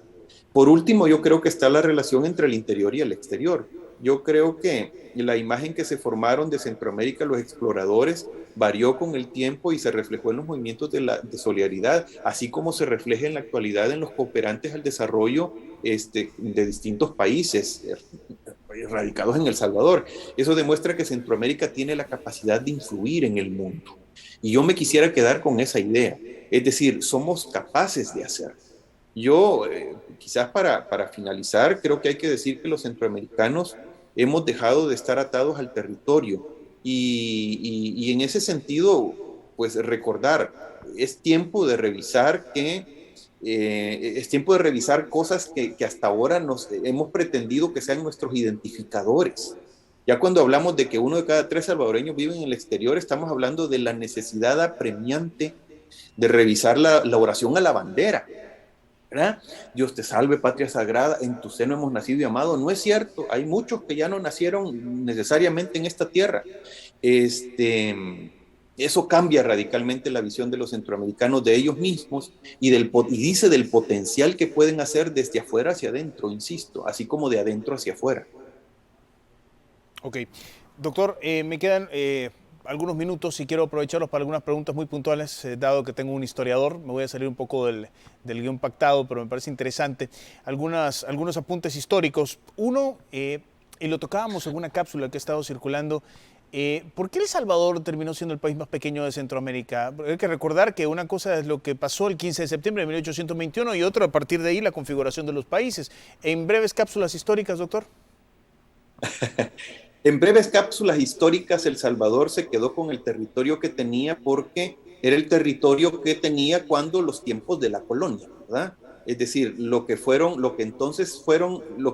Por último, yo creo que está la relación entre el interior y el exterior. Yo creo que la imagen que se formaron de Centroamérica los exploradores varió con el tiempo y se reflejó en los movimientos de solidaridad, así como se refleja en la actualidad en los cooperantes al desarrollo de distintos países radicados en El Salvador. Eso demuestra que Centroamérica tiene la capacidad de influir en el mundo. Y yo me quisiera quedar con esa idea. Es decir, somos capaces de hacer. Yo, quizás para finalizar, creo que hay que decir que los centroamericanos hemos dejado de estar atados al territorio y en ese sentido, pues recordar, es tiempo de revisar cosas que hasta ahora hemos pretendido que sean nuestros identificadores. Ya cuando hablamos de que 1 de cada 3 salvadoreños viven en el exterior, estamos hablando de la necesidad apremiante de revisar la oración a la bandera, ¿verdad? Dios te salve, patria sagrada, en tu seno hemos nacido y amado. No es cierto, hay muchos que ya no nacieron necesariamente en esta tierra. Eso cambia radicalmente la visión de los centroamericanos de ellos mismos y dice del potencial que pueden hacer desde afuera hacia adentro, insisto, así como de adentro hacia afuera. Ok. Doctor, me quedan algunos minutos y quiero aprovecharlos para algunas preguntas muy puntuales, dado que tengo un historiador. Me voy a salir un poco del guión pactado, pero me parece interesante. Algunos apuntes históricos. Uno, y lo tocábamos en una cápsula que ha estado circulando, ¿por qué El Salvador terminó siendo el país más pequeño de Centroamérica? Hay que recordar que una cosa es lo que pasó el 15 de septiembre de 1821 y otra a partir de ahí la configuración de los países. En breves cápsulas históricas, doctor. En breves cápsulas históricas, El Salvador se quedó con el territorio que tenía porque era el territorio que tenía cuando los tiempos de la colonia, ¿verdad? Es decir, lo que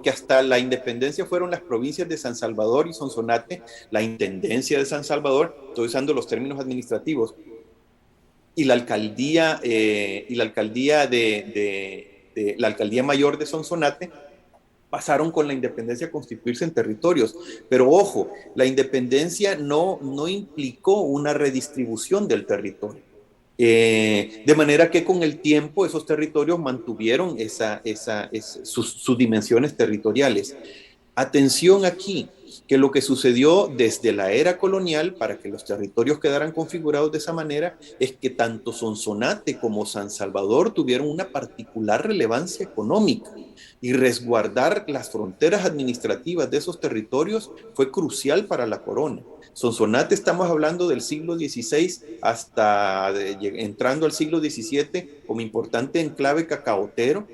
hasta la independencia fueron las provincias de San Salvador y Sonsonate, la Intendencia de San Salvador, estoy usando los términos administrativos, y la alcaldía, la alcaldía mayor de Sonsonate, pasaron con la independencia a constituirse en territorios. Pero ojo, la independencia no implicó una redistribución del territorio. De manera que con el tiempo esos territorios mantuvieron sus dimensiones territoriales. Atención aquí, que lo que sucedió desde la era colonial para que los territorios quedaran configurados de esa manera es que tanto Sonsonate como San Salvador tuvieron una particular relevancia económica, y resguardar las fronteras administrativas de esos territorios fue crucial para la corona. Sonsonate, estamos hablando del siglo XVI hasta entrando al siglo XVII como importante enclave cacaotero,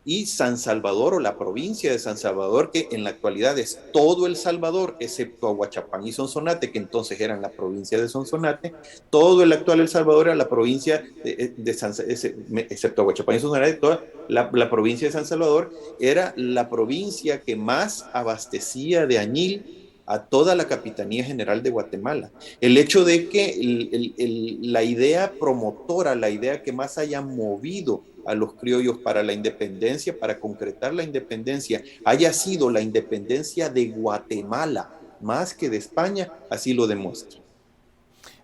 y San Salvador, o la provincia de San Salvador, que en la actualidad es todo El Salvador, excepto Aguachapán y Sonsonate, que entonces eran la provincia de Sonsonate. Todo el actual El Salvador era la provincia excepto Aguachapán y Sonsonate, toda la provincia de San Salvador era la provincia que más abastecía de añil a toda la Capitanía General de Guatemala. El hecho de que la idea promotora, la idea que más haya movido a los criollos para la independencia, para concretar la independencia, haya sido la independencia de Guatemala, más que de España, así lo demuestra.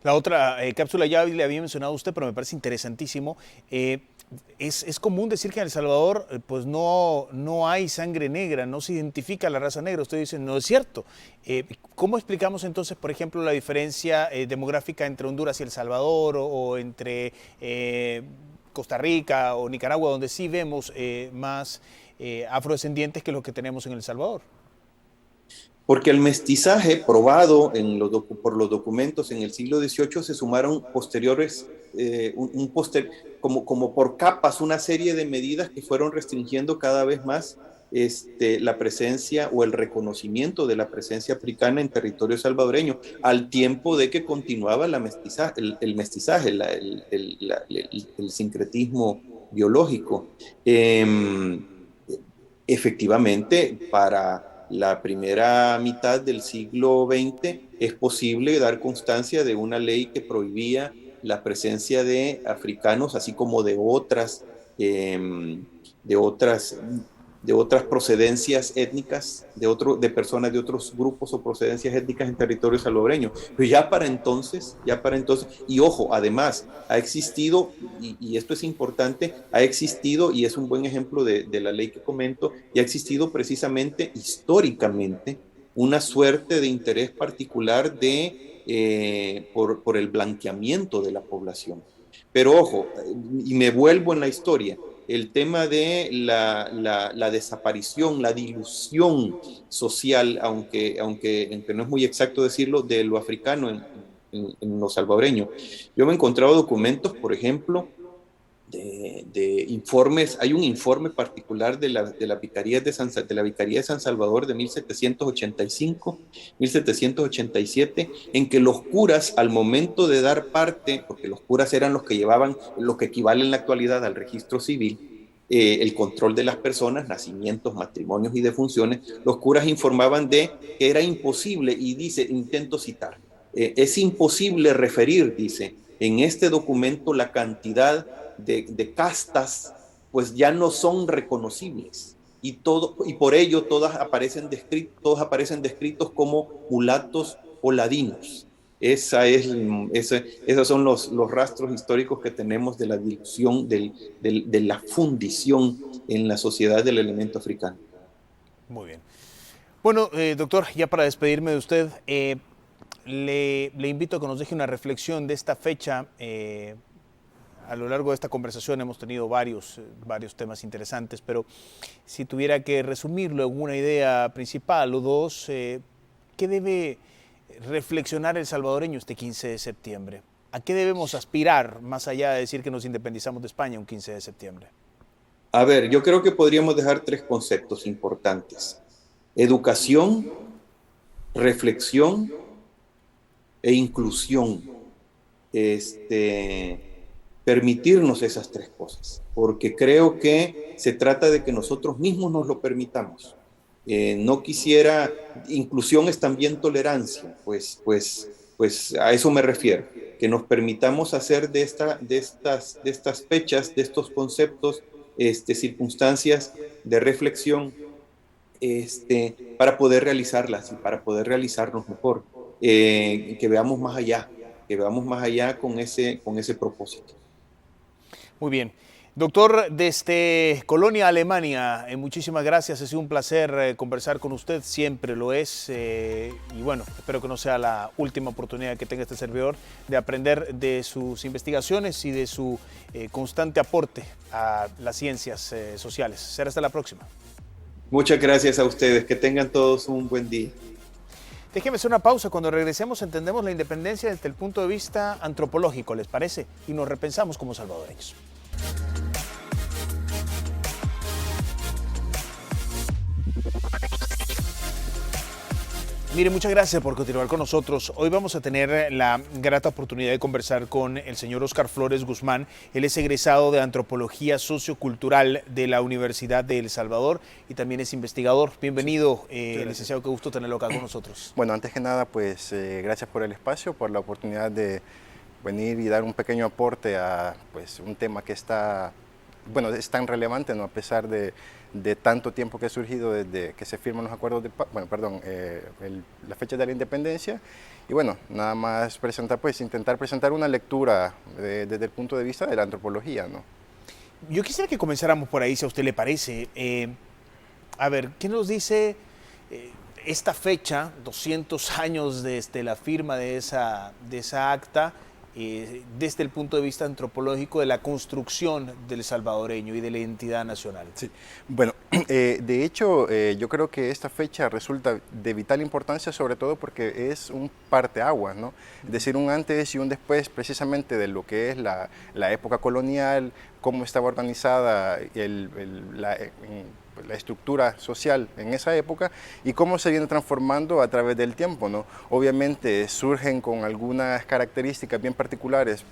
La otra cápsula ya le había mencionado usted, pero me parece interesantísimo. Es común decir que en El Salvador pues no hay sangre negra, no se identifica la raza negra. Usted dice, no es cierto. ¿Cómo explicamos entonces, por ejemplo, la diferencia demográfica entre Honduras y El Salvador, o entre Costa Rica o Nicaragua, donde sí vemos más afrodescendientes que los que tenemos en El Salvador? Porque el mestizaje probado por los documentos en el siglo XVIII se sumaron posteriores, como por capas, una serie de medidas que fueron restringiendo cada vez más la presencia o el reconocimiento de la presencia africana en territorio salvadoreño, al tiempo de que continuaba el mestizaje, el sincretismo biológico. Efectivamente, para la primera mitad del siglo XX es posible dar constancia de una ley que prohibía la presencia de africanos, así como de otras procedencias étnicas, de personas de otros grupos o procedencias étnicas en territorio salvadoreño. Pero ya para entonces, y ojo, además, ha existido, y esto es importante, ha existido, y es un buen ejemplo de la ley que comento, y ha existido precisamente históricamente una suerte de interés particular por el blanqueamiento de la población. Pero ojo, y me vuelvo en la historia, el tema de la desaparición, la dilución social, aunque no es muy exacto decirlo, de lo africano en lo salvadoreño. Yo me he encontrado documentos, por ejemplo, de informes. Hay un informe particular de la Vicaría de San Salvador de 1785, 1787, en que los curas, al momento de dar parte, porque los curas eran los que llevaban lo que equivale en la actualidad al registro civil, el control de las personas, nacimientos, matrimonios y defunciones, los curas informaban de que era imposible, y dice, intento citar, es imposible referir, dice, en este documento la cantidad de castas, pues ya no son reconocibles, y por ello todos aparecen descritos como mulatos o ladinos. Esos son los rastros históricos que tenemos de la dilución, de la fundición en la sociedad del elemento africano. Muy bien. Bueno, doctor, ya para despedirme de usted, le invito a que nos deje una reflexión de esta fecha. A lo largo de esta conversación hemos tenido varios temas interesantes, pero si tuviera que resumirlo en una idea principal o dos, ¿qué debe reflexionar el salvadoreño este 15 de septiembre? ¿A qué debemos aspirar, más allá de decir que nos independizamos de España un 15 de septiembre? A ver, yo creo que podríamos dejar tres conceptos importantes: educación, reflexión e inclusión. permitirnos esas tres cosas, porque creo que se trata de que nosotros mismos nos lo permitamos. No quisiera, inclusión es también tolerancia, pues a eso me refiero, que nos permitamos hacer de estas fechas, de estos conceptos, circunstancias de reflexión, para poder realizarlas y para poder realizarnos mejor, que veamos más allá con ese propósito. Muy bien. Doctor, desde Colonia, Alemania, muchísimas gracias. Ha sido un placer conversar con usted, siempre lo es. Y bueno, espero que no sea la última oportunidad que tenga este servidor de aprender de sus investigaciones y de su constante aporte a las ciencias sociales. Será hasta la próxima. Muchas gracias a ustedes. Que tengan todos un buen día. Déjeme hacer una pausa. Cuando regresemos entendemos la independencia desde el punto de vista antropológico, ¿les parece? Y nos repensamos como salvadoreños. Mire, muchas gracias por continuar con nosotros. Hoy vamos a tener la grata oportunidad de conversar con el señor Óscar Flores Guzmán. Él es egresado de Antropología Sociocultural de la Universidad de El Salvador y también es investigador. Bienvenido, licenciado, qué gusto tenerlo acá con nosotros. Bueno, antes que nada, pues gracias por el espacio, por la oportunidad de venir y dar un pequeño aporte a pues, un tema que está, bueno, es tan relevante, ¿no? A pesar de tanto tiempo que ha surgido desde que se firman los acuerdos de paz, la fecha de la independencia. Y bueno, nada más intentar presentar una lectura desde el punto de vista de la antropología, ¿no? Yo quisiera que comenzáramos por ahí, si a usted le parece. A ver, ¿qué nos dice esta fecha, 200 años desde la firma de esa acta, desde el punto de vista antropológico de la construcción del salvadoreño y de la identidad nacional? Sí, bueno, de hecho yo creo que esta fecha resulta de vital importancia, sobre todo porque es un parteaguas, ¿no? Es decir, un antes y un después precisamente de lo que es la época colonial, cómo estaba organizada la estructura social en esa época y cómo se viene transformando a través del tiempo, ¿no? Obviamente surgen con algunas características bien particulares,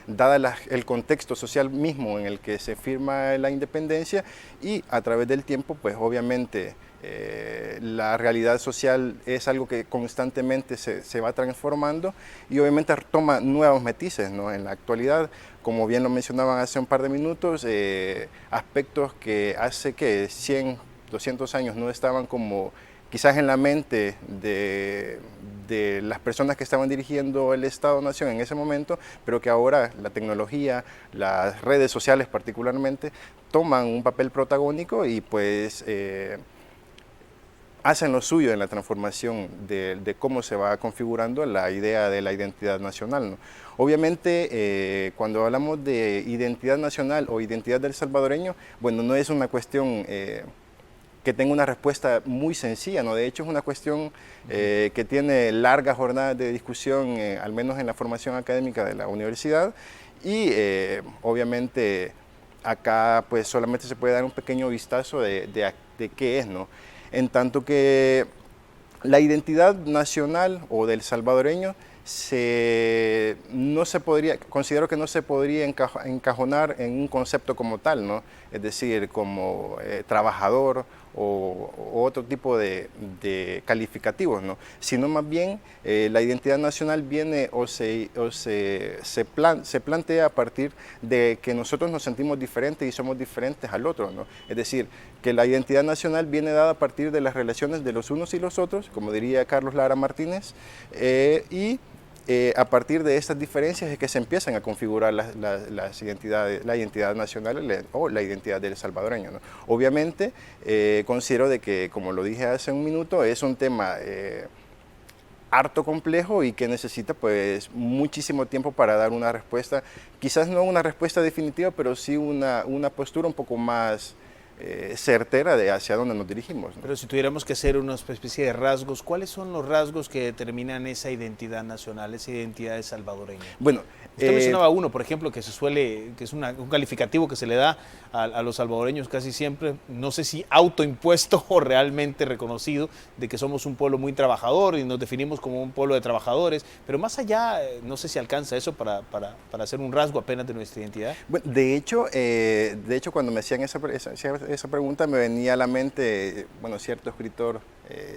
dada el contexto social mismo en el que se firma la independencia, y a través del tiempo, pues obviamente la realidad social es algo que constantemente se va transformando y obviamente toma nuevos matices, ¿no? En la actualidad, como bien lo mencionaban hace un par de minutos, aspectos que hace que 100, 200 años no estaban como quizás en la mente de las personas que estaban dirigiendo el Estado-Nación en ese momento, pero que ahora la tecnología, las redes sociales particularmente, toman un papel protagónico y pues hacen lo suyo en la transformación de cómo se va configurando la idea de la identidad nacional, ¿no? Obviamente, cuando hablamos de identidad nacional o identidad del salvadoreño, bueno, no es una cuestión que tenga una respuesta muy sencilla, ¿no? De hecho, es una cuestión que tiene largas jornadas de discusión, al menos en la formación académica de la universidad, y obviamente acá pues solamente se puede dar un pequeño vistazo de qué es, ¿no? En tanto que la identidad nacional o del salvadoreño considero que no se podría encajonar en un concepto como tal, ¿no? Es decir, como trabajador o otro tipo de calificativos, ¿no? Sino más bien la identidad nacional viene se plantea a partir de que nosotros nos sentimos diferentes y somos diferentes al otro, ¿no? Es decir, que la identidad nacional viene dada a partir de las relaciones de los unos y los otros, como diría Carlos Lara Martínez, y a partir de estas diferencias es que se empiezan a configurar las identidades, la identidad nacional o la identidad del salvadoreño, ¿no? Obviamente considero de que, como lo dije hace un minuto, es un tema harto complejo y que necesita pues muchísimo tiempo para dar una respuesta, quizás no una respuesta definitiva, pero sí una postura un poco más certera de hacia dónde nos dirigimos, ¿no? Pero si tuviéramos que hacer una especie de rasgos, ¿cuáles son los rasgos que determinan esa identidad nacional, esa identidad salvadoreña? Bueno, Usted mencionaba uno, por ejemplo, que es un calificativo que se le da a los salvadoreños casi siempre, no sé si autoimpuesto o realmente reconocido, de que somos un pueblo muy trabajador y nos definimos como un pueblo de trabajadores, pero más allá, no sé si alcanza eso para hacer un rasgo apenas de nuestra identidad. Bueno, de hecho, cuando me hacían esa pregunta me venía a la mente, bueno, cierto escritor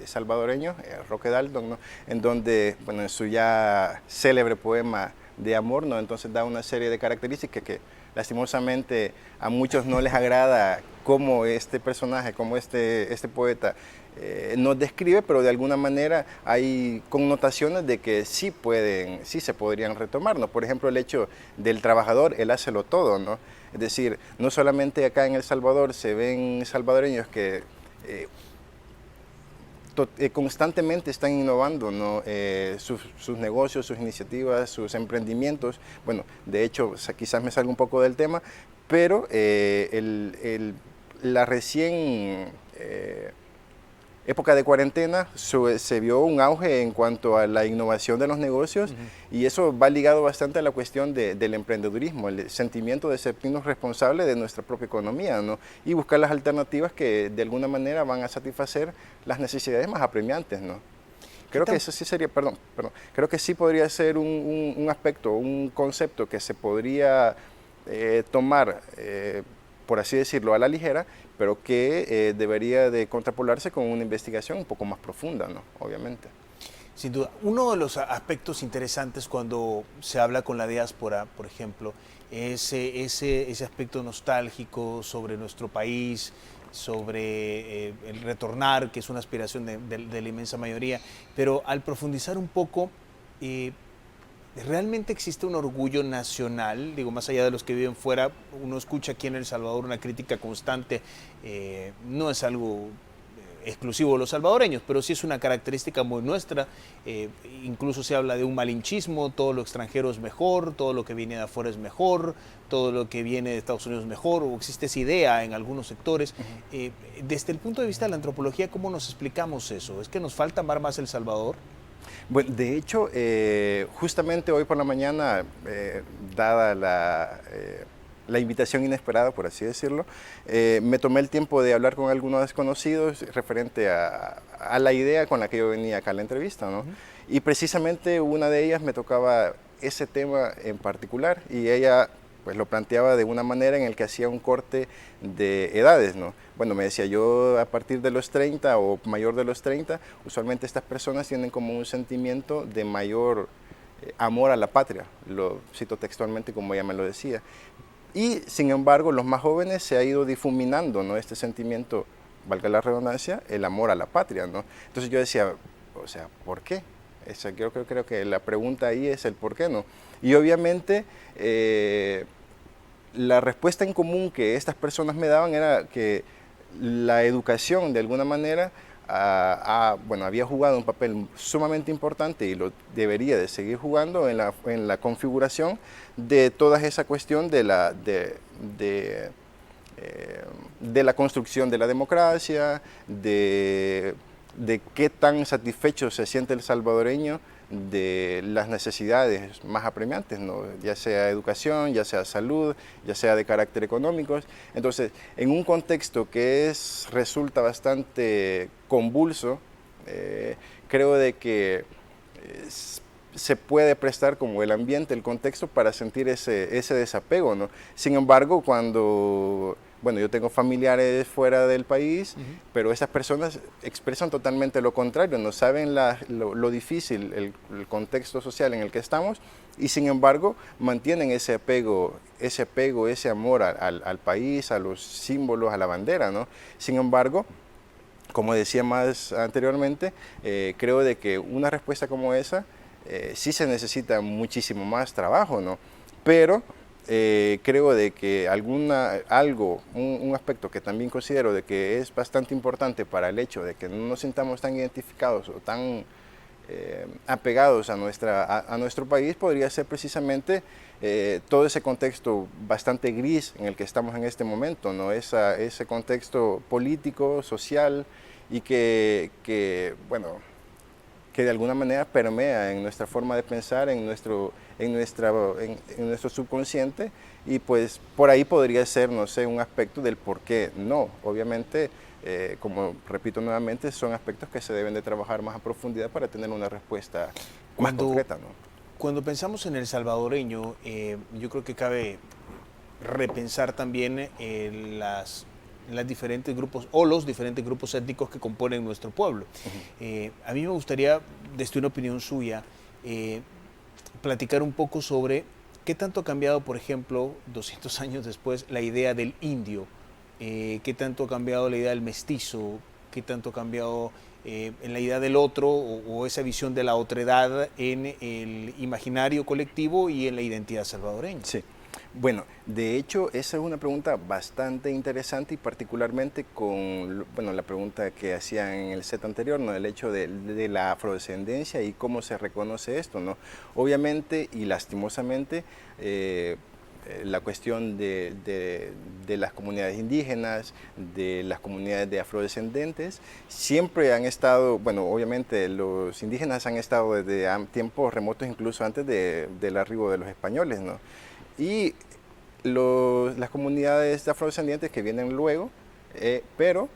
salvadoreño, Roque Dalton, ¿no? En donde, bueno, en su ya célebre poema de amor, ¿no? Entonces da una serie de características que lastimosamente a muchos no les agrada cómo este personaje, cómo este poeta nos describe, pero de alguna manera hay connotaciones de que sí se podrían retomar, ¿no? Por ejemplo, el hecho del trabajador, él hácelo todo, ¿no? Es decir, no solamente acá en El Salvador se ven salvadoreños que constantemente están innovando, ¿no? Sus negocios, sus iniciativas, sus emprendimientos. Bueno, de hecho, quizás me salga un poco del tema, pero la recién época de cuarentena se vio un auge en cuanto a la innovación de los negocios, y eso va ligado bastante a la cuestión del emprendedurismo, el sentimiento de sentirnos responsables de nuestra propia economía, ¿no? Y buscar las alternativas que de alguna manera van a satisfacer las necesidades más apremiantes, ¿no? Creo que eso sí sería, creo que sí podría ser un aspecto, un concepto que se podría tomar, por así decirlo, a la ligera, pero que debería de contrapolarse con una investigación un poco más profunda, ¿no? Obviamente. Sin duda. Uno de los aspectos interesantes cuando se habla con la diáspora, por ejemplo, es ese aspecto nostálgico sobre nuestro país, sobre el retornar, que es una aspiración de la inmensa mayoría, pero al profundizar un poco, ¿realmente existe un orgullo nacional? Digo, más allá de los que viven fuera, uno escucha aquí en El Salvador una crítica constante, no es algo exclusivo de los salvadoreños, pero sí es una característica muy nuestra. Incluso se habla de un malinchismo, todo lo extranjero es mejor, todo lo que viene de afuera es mejor, todo lo que viene de Estados Unidos es mejor, o existe esa idea en algunos sectores. Desde el punto de vista de la antropología, ¿cómo nos explicamos eso? ¿Es que nos falta amar más El Salvador? Bueno, de hecho, justamente hoy por la mañana, dada la invitación inesperada, por así decirlo, me tomé el tiempo de hablar con algunos desconocidos referente a la idea con la que yo venía acá a la entrevista, ¿no? Y precisamente una de ellas me tocaba ese tema en particular, y ella pues lo planteaba de una manera en el que hacía un corte de edades, ¿no? Bueno, me decía, yo a partir de los 30 o mayor de los 30, usualmente estas personas tienen como un sentimiento de mayor amor a la patria, lo cito textualmente como ella me lo decía. Y sin embargo, los más jóvenes se ha ido difuminando, ¿no? Este sentimiento, valga la redundancia, el amor a la patria, ¿no? Entonces yo decía, o sea, ¿por qué? Yo creo que la pregunta ahí es el por qué, ¿no? Y obviamente la respuesta en común que estas personas me daban era que la educación, de alguna manera, bueno, había jugado un papel sumamente importante y lo debería de seguir jugando en la configuración de toda esa cuestión de la construcción de la democracia, de qué tan satisfecho se siente el salvadoreño de las necesidades más apremiantes, ¿no? Ya sea educación, ya sea salud, ya sea de carácter económico. Entonces, en un contexto que resulta bastante convulso, creo de que se puede prestar como el ambiente, el contexto para sentir ese desapego, ¿no? Sin embargo, bueno, yo tengo familiares fuera del país, pero esas personas expresan totalmente lo contrario, no saben lo difícil, el contexto social en el que estamos, y sin embargo mantienen ese apego, ese amor al país, a los símbolos, a la bandera, ¿no? Sin embargo, como decía más anteriormente, creo de que una respuesta como esa sí se necesita muchísimo más trabajo, ¿no? Pero creo de que un aspecto que también considero de que es bastante importante para el hecho de que no nos sintamos tan identificados o tan apegados a nuestro país podría ser precisamente todo ese contexto bastante gris en el que estamos en este momento, ¿no? Ese contexto político, social, y que que de alguna manera permea en nuestra forma de pensar, en nuestro subconsciente, y pues por ahí podría ser, no sé, un aspecto del por qué no. Obviamente, como repito nuevamente, son aspectos que se deben de trabajar más a profundidad para tener una respuesta más concreta, ¿no? Cuando pensamos en el salvadoreño, yo creo que cabe repensar también las diferentes grupos o los diferentes grupos étnicos que componen nuestro pueblo. A mí me gustaría, desde una opinión suya, platicar un poco sobre qué tanto ha cambiado, por ejemplo, 200 años después, la idea del indio, qué tanto ha cambiado la idea del mestizo, qué tanto ha cambiado en la idea del otro o esa visión de la otredad en el imaginario colectivo y en la identidad salvadoreña. Sí. Bueno, de hecho, esa es una pregunta bastante interesante, y particularmente con la pregunta que hacían en el set anterior, ¿no? El hecho de la afrodescendencia y cómo se reconoce esto, ¿no? Obviamente y lastimosamente, la cuestión de las comunidades indígenas, de las comunidades de afrodescendentes, siempre han estado, bueno, obviamente los indígenas han estado desde tiempos remotos, incluso antes del arribo de los españoles, ¿no? Y las comunidades de afrodescendientes que vienen luego, pero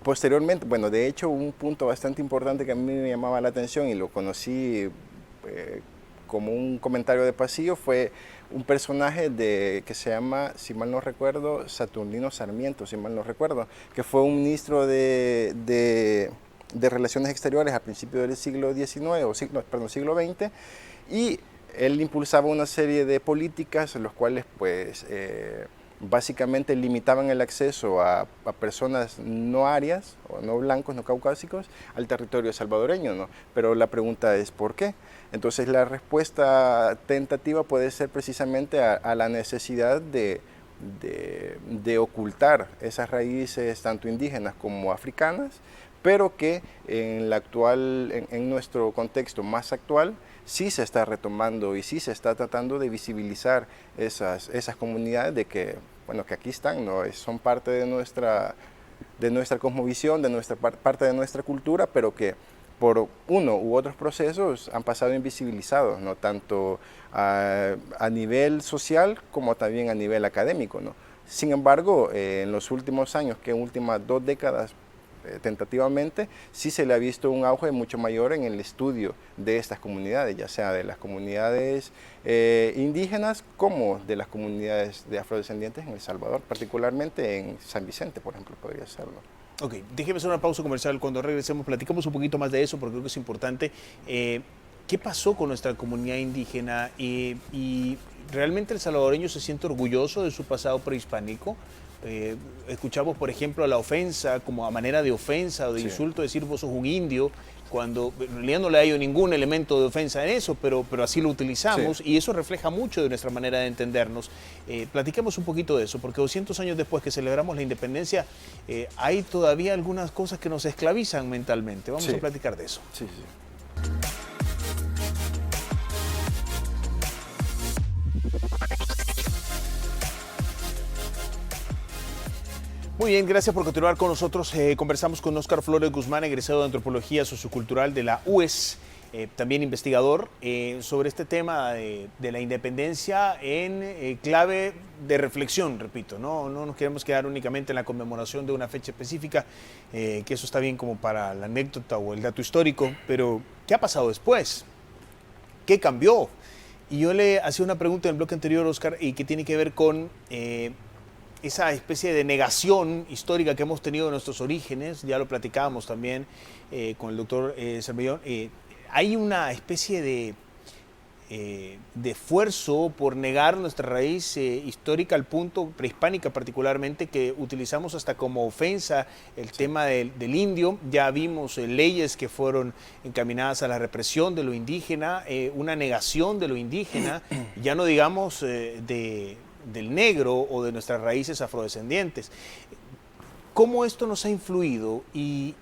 posteriormente, bueno, de hecho un punto bastante importante que a mí me llamaba la atención y lo conocí como un comentario de pasillo, fue un personaje que se llama, si mal no recuerdo, Saturnino Sarmiento, si mal no recuerdo, que fue un ministro de Relaciones Exteriores a principios del siglo XIX, siglo XX, y él impulsaba una serie de políticas, los cuales pues básicamente limitaban el acceso a personas no arias, o no blancos, no caucásicos, al territorio salvadoreño, ¿no? Pero la pregunta es ¿por qué? Entonces la respuesta tentativa puede ser precisamente a la necesidad de ocultar esas raíces tanto indígenas como africanas, pero que en nuestro contexto más actual sí se está retomando y sí se está tratando de visibilizar esas comunidades de que, bueno, que aquí están, ¿no? Son parte de nuestra cosmovisión, parte de nuestra cultura, pero que por uno u otros procesos han pasado invisibilizados, ¿no? Tanto a nivel social como también a nivel académico, ¿no? Sin embargo, en los últimos años, que en últimas 2 décadas, tentativamente, sí se le ha visto un auge mucho mayor en el estudio de estas comunidades, ya sea de las comunidades indígenas como de las comunidades de afrodescendientes en El Salvador, particularmente en San Vicente, por ejemplo, podría serlo. Ok, déjeme hacer una pausa comercial. Cuando regresemos platicamos un poquito más de eso porque creo que es importante. ¿Qué pasó con nuestra comunidad indígena? Y ¿realmente el salvadoreño se siente orgulloso de su pasado prehispánico? Escuchamos, por ejemplo, la ofensa como a manera de ofensa o de insulto, decir vos sos un indio, cuando en realidad no le hay ningún elemento de ofensa en eso, pero así lo utilizamos, y eso refleja mucho de nuestra manera de entendernos. Platiquemos un poquito de eso, porque 200 años después que celebramos la independencia, hay todavía algunas cosas que nos esclavizan mentalmente. Vamos a platicar de eso. Sí. Muy bien, gracias por continuar con nosotros. Conversamos con Óscar Flores Guzmán, egresado de Antropología Sociocultural de la UES, también investigador, sobre este tema de la independencia en clave de reflexión, repito. No nos queremos quedar únicamente en la conmemoración de una fecha específica, que eso está bien como para la anécdota o el dato histórico, pero ¿qué ha pasado después? ¿Qué cambió? Y yo le hacía una pregunta en el bloque anterior, Óscar, y que tiene que ver con esa especie de negación histórica que hemos tenido de nuestros orígenes. Ya lo platicábamos también con el doctor Cervellón. Hay una especie de esfuerzo por negar nuestra raíz histórica, al punto prehispánica particularmente, que utilizamos hasta como ofensa el tema del indio. Ya vimos leyes que fueron encaminadas a la represión de lo indígena, una negación de lo indígena, ya no digamos del negro o de nuestras raíces afrodescendientes. ¿Cómo esto nos ha influido y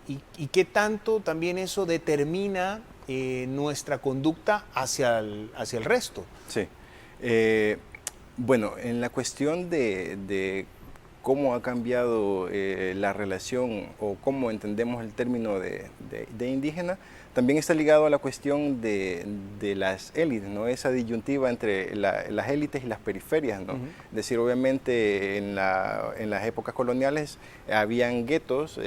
qué tanto también eso determina nuestra conducta hacia el resto? Sí. Bueno, en la cuestión de cómo ha cambiado la relación o cómo entendemos el término de indígena, también está ligado a la cuestión de las élites, ¿no? Esa disyuntiva entre las élites y las periferias, ¿no? Es decir, obviamente en las épocas coloniales habían guetos,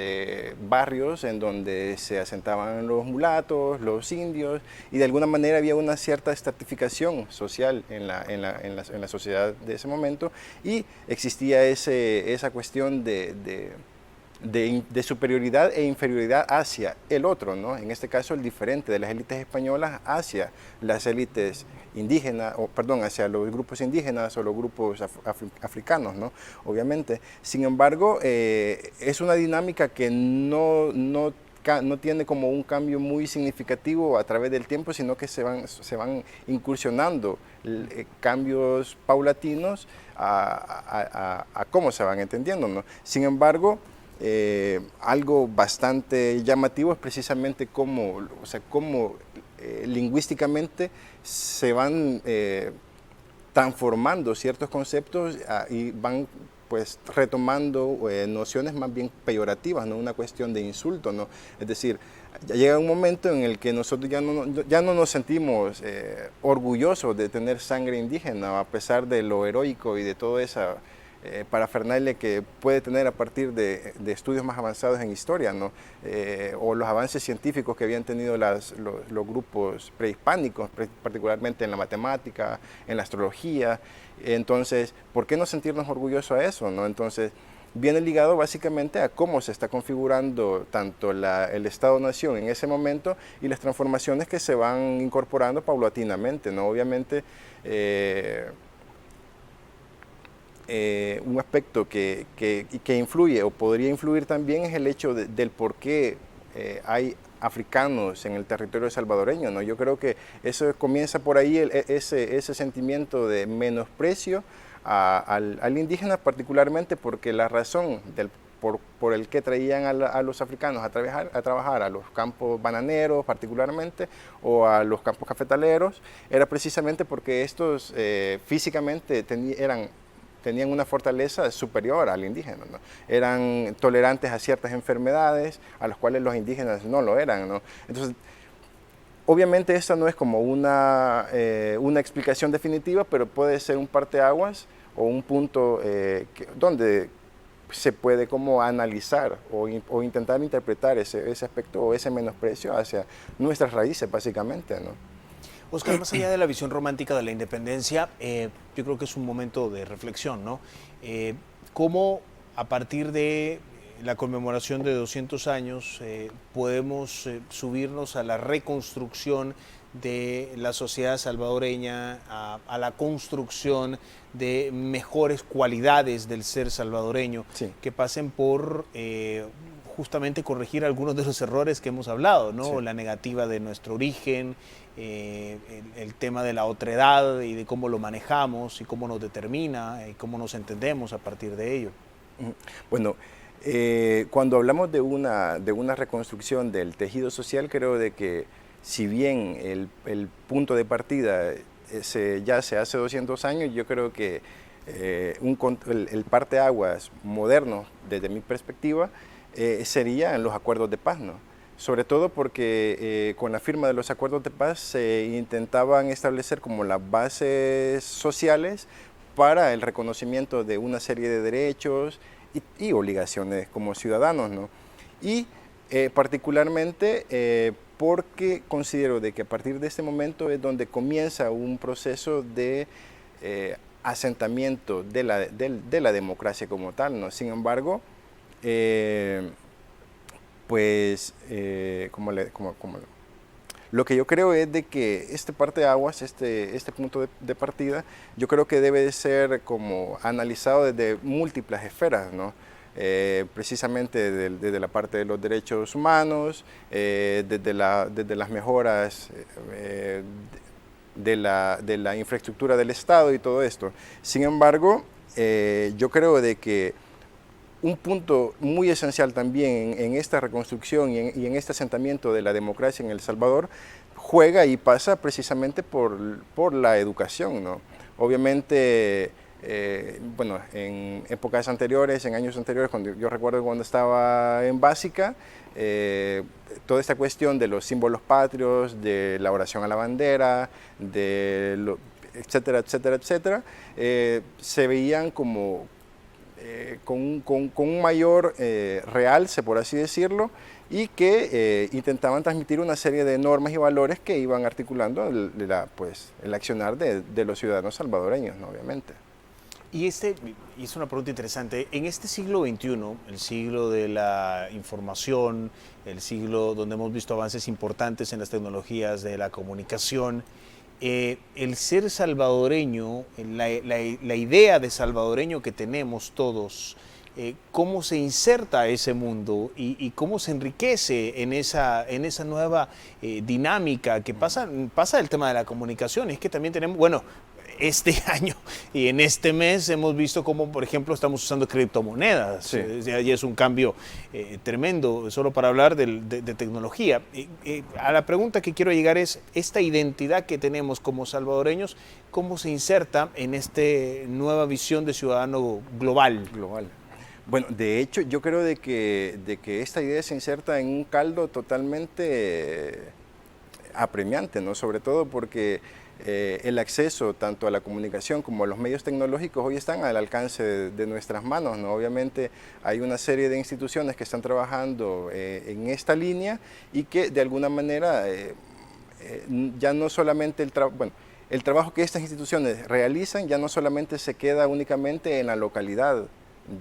barrios en donde se asentaban los mulatos, los indios, y de alguna manera había una cierta estratificación social en la sociedad de ese momento, y existía esa cuestión de superioridad e inferioridad hacia el otro, ¿no? En este caso el diferente de las élites españolas hacia las élites indígenas, hacia los grupos indígenas o los grupos africanos, ¿no? Obviamente. Sin embargo, es una dinámica que no tiene como un cambio muy significativo a través del tiempo, sino que se van incursionando cambios paulatinos a cómo se van entendiendo, ¿no? Sin embargo, algo bastante llamativo es precisamente cómo lingüísticamente se van transformando ciertos conceptos y van pues retomando nociones más bien peyorativas, ¿no? Una cuestión de insulto, ¿no? Es decir, ya llega un momento en el que nosotros ya no nos sentimos orgullosos de tener sangre indígena, a pesar de lo heroico y de toda esa parafernalia que puede tener a partir de estudios más avanzados en historia, ¿no? O los avances científicos que habían tenido los grupos prehispánicos, particularmente en la matemática, en la astrología. Entonces, ¿por qué no sentirnos orgullosos a eso, ¿no? Entonces, viene ligado básicamente a cómo se está configurando tanto el Estado-Nación en ese momento y las transformaciones que se van incorporando paulatinamente, ¿no? Obviamente, un aspecto que influye o podría influir también es el hecho del por qué hay africanos en el territorio salvadoreño, ¿no? Yo creo que eso comienza por ahí, ese sentimiento de menosprecio al indígena, particularmente porque la razón por el que traían a los africanos a trabajar a los campos bananeros particularmente o a los campos cafetaleros era precisamente porque estos físicamente tenían una fortaleza superior al indígena, ¿no? Eran tolerantes a ciertas enfermedades a las cuales los indígenas no lo eran, ¿no? Entonces, obviamente esta no es como una explicación definitiva, pero puede ser un parteaguas o un punto donde se puede como analizar o intentar interpretar ese aspecto o ese menosprecio hacia nuestras raíces, básicamente, ¿no? Oscar, más allá de la visión romántica de la independencia, yo creo que es un momento de reflexión, ¿no? ¿Cómo a partir de la conmemoración de 200 años podemos subirnos a la reconstrucción de la sociedad salvadoreña, a la construcción de mejores cualidades del ser salvadoreño, sí, que pasen por justamente corregir algunos de los errores que hemos hablado, ¿no? Sí. La negativa de nuestro origen, el tema de la otredad y de cómo lo manejamos y cómo nos determina y cómo nos entendemos a partir de ello. Bueno, cuando hablamos de una reconstrucción del tejido social, creo de que si bien el punto de partida ya se hace 200 años, yo creo que el parteaguas moderno, desde mi perspectiva, serían los acuerdos de paz, ¿no? Sobre todo porque con la firma de los acuerdos de paz se intentaban establecer como las bases sociales para el reconocimiento de una serie de derechos y obligaciones como ciudadanos, ¿no? Y particularmente porque considero de que a partir de este momento es donde comienza un proceso de asentamiento de la democracia como tal, ¿no? Sin embargo, lo que yo creo es de que este parteaguas, este punto de partida, yo creo que debe ser como analizado desde múltiples esferas, ¿no? Precisamente desde la parte de los derechos humanos, desde las mejoras de la infraestructura del Estado y todo esto. Sin embargo, yo creo de que un punto muy esencial también en esta reconstrucción y en este asentamiento de la democracia en El Salvador juega y pasa precisamente por la educación, ¿no? Obviamente bueno, en épocas anteriores, en años anteriores, yo recuerdo cuando estaba en básica, toda esta cuestión de los símbolos patrios, de la oración a la bandera, etcétera, etcétera, etcétera, se veían como con un mayor realce, por así decirlo, y que intentaban transmitir una serie de normas y valores que iban articulando el accionar de los ciudadanos salvadoreños, ¿no? Obviamente. Y es una pregunta interesante. En este siglo XXI, el siglo de la información, el siglo donde hemos visto avances importantes en las tecnologías de la comunicación, el ser salvadoreño, la idea de salvadoreño que tenemos todos, cómo se inserta a ese mundo y cómo se enriquece en esa nueva dinámica que pasa el tema de la comunicación. Es que también tenemos, bueno, este año y en este mes hemos visto cómo, por ejemplo, estamos usando criptomonedas. Sí. Y es un cambio tremendo, solo para hablar de tecnología. A la pregunta que quiero llegar es, esta identidad que tenemos como salvadoreños, ¿cómo se inserta en esta nueva visión de ciudadano global? Bueno, de hecho, yo creo de que esta idea se inserta en un caldo totalmente apremiante, ¿no? Sobre todo porque el acceso tanto a la comunicación como a los medios tecnológicos hoy están al alcance de nuestras manos, ¿no? Obviamente hay una serie de instituciones que están trabajando en esta línea y que de alguna manera ya no solamente el trabajo que estas instituciones realizan ya no solamente se queda únicamente en la localidad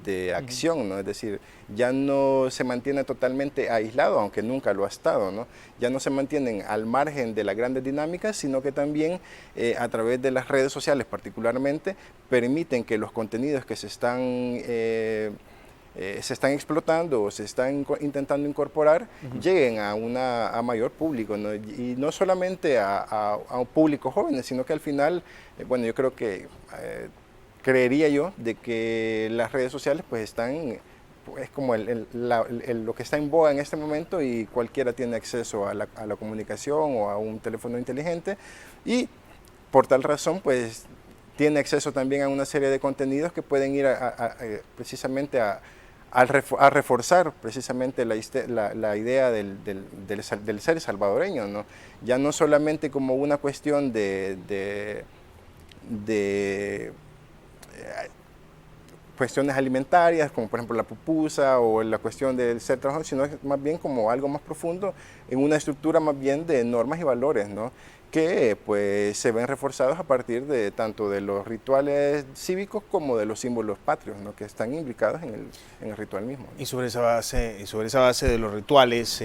de acción, ¿no? Es decir, ya no se mantiene totalmente aislado, aunque nunca lo ha estado, ¿no? Ya no se mantienen al margen de las grandes dinámicas, sino que también a través de las redes sociales particularmente permiten que los contenidos que se están explotando o se están intentando incorporar lleguen a mayor público, ¿no? Y no solamente a un público joven, sino que al final, bueno, yo creo que creería yo de que las redes sociales pues es como lo que está en boga en este momento y cualquiera tiene acceso a la comunicación o a un teléfono inteligente y por tal razón pues tiene acceso también a una serie de contenidos que pueden ir precisamente a reforzar precisamente la idea del ser salvadoreño, ¿no? Ya no solamente como una cuestión de cuestiones alimentarias, como por ejemplo la pupusa o la cuestión del ser trabajador, sino más bien como algo más profundo en una estructura más bien de normas y valores, ¿no? Que pues se ven reforzados a partir de tanto de los rituales cívicos como de los símbolos patrios, ¿no? Que están implicados en el ritual mismo, ¿no? Y sobre esa base de los rituales,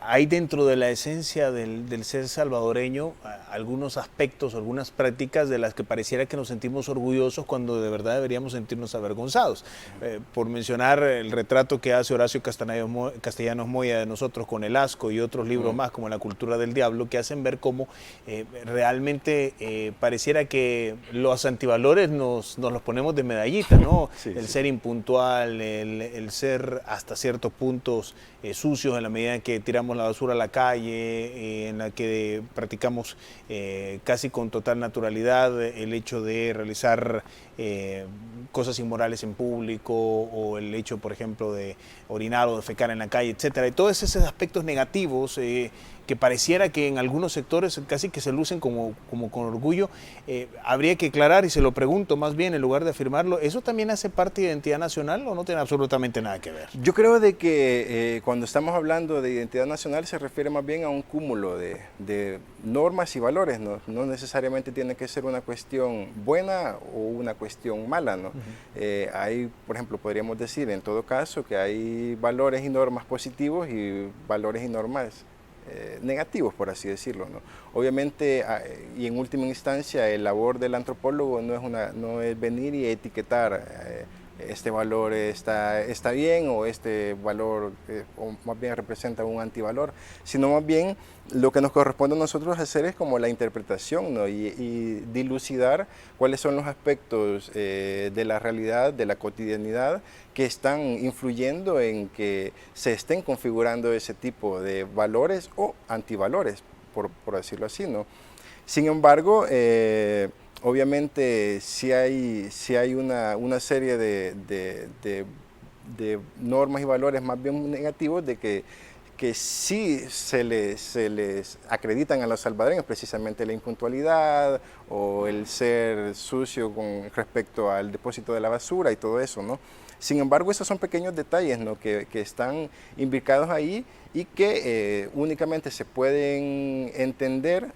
hay dentro de la esencia del ser salvadoreño algunos aspectos, algunas prácticas de las que pareciera que nos sentimos orgullosos cuando de verdad deberíamos sentirnos avergonzados. Por mencionar el retrato que hace Horacio Castellanos Moya de nosotros con El Asco y otros libros más como La cultura del diablo, que hacen ver cómo realmente pareciera que los antivalores nos los ponemos de medallita, ¿no? Sí, el ser impuntual, el ser hasta ciertos puntos sucios en la medida en que tiramos la basura a la calle, en la que practicamos casi con total naturalidad el hecho de realizar cosas inmorales en público o el hecho, por ejemplo, de orinar o defecar en la calle, etcétera. Y todos esos aspectos negativos que pareciera que en algunos sectores casi que se lucen como con orgullo, habría que aclarar, y se lo pregunto más bien en lugar de afirmarlo, ¿eso también hace parte de identidad nacional o no tiene absolutamente nada que ver? Yo creo de que cuando estamos hablando de identidad nacional se refiere más bien a un cúmulo de normas y valores, ¿no? No necesariamente tiene que ser una cuestión buena o una cuestión mala, ¿no? Hay, por ejemplo, podríamos decir en todo caso que hay valores y normas positivos y valores y normas negativos, por así decirlo, ¿no? Obviamente, y en última instancia, el labor del antropólogo no es venir y etiquetar este valor está bien o este valor o más bien representa un antivalor, sino más bien lo que nos corresponde a nosotros hacer es como la interpretación, ¿no? y dilucidar cuáles son los aspectos de la realidad, de la cotidianidad que están influyendo en que se estén configurando ese tipo de valores o antivalores, por decirlo así, ¿no? Sin embargo, obviamente sí hay una serie de normas y valores más bien negativos que sí se les acreditan a los salvadoreños, precisamente la impuntualidad o el ser sucio con respecto al depósito de la basura y todo eso, ¿no? Sin embargo, esos son pequeños detalles, ¿no?, que están imbricados ahí y que únicamente se pueden entender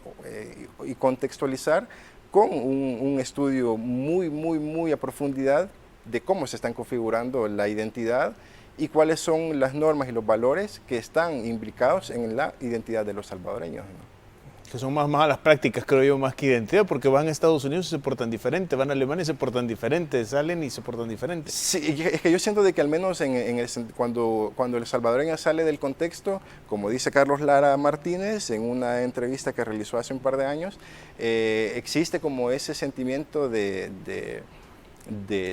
y contextualizar con un estudio muy a profundidad de cómo se están configurando la identidad y cuáles son las normas y los valores que están imbricados en la identidad de los salvadoreños, ¿no? Que son más malas prácticas, creo yo, más que identidad, porque van a Estados Unidos y se portan diferente, van a Alemania y se portan diferente, salen y se portan diferente. Sí, es que yo siento de que al menos cuando el salvadoreño sale del contexto, como dice Carlos Lara Martínez en una entrevista que realizó hace un par de años, existe como ese sentimiento de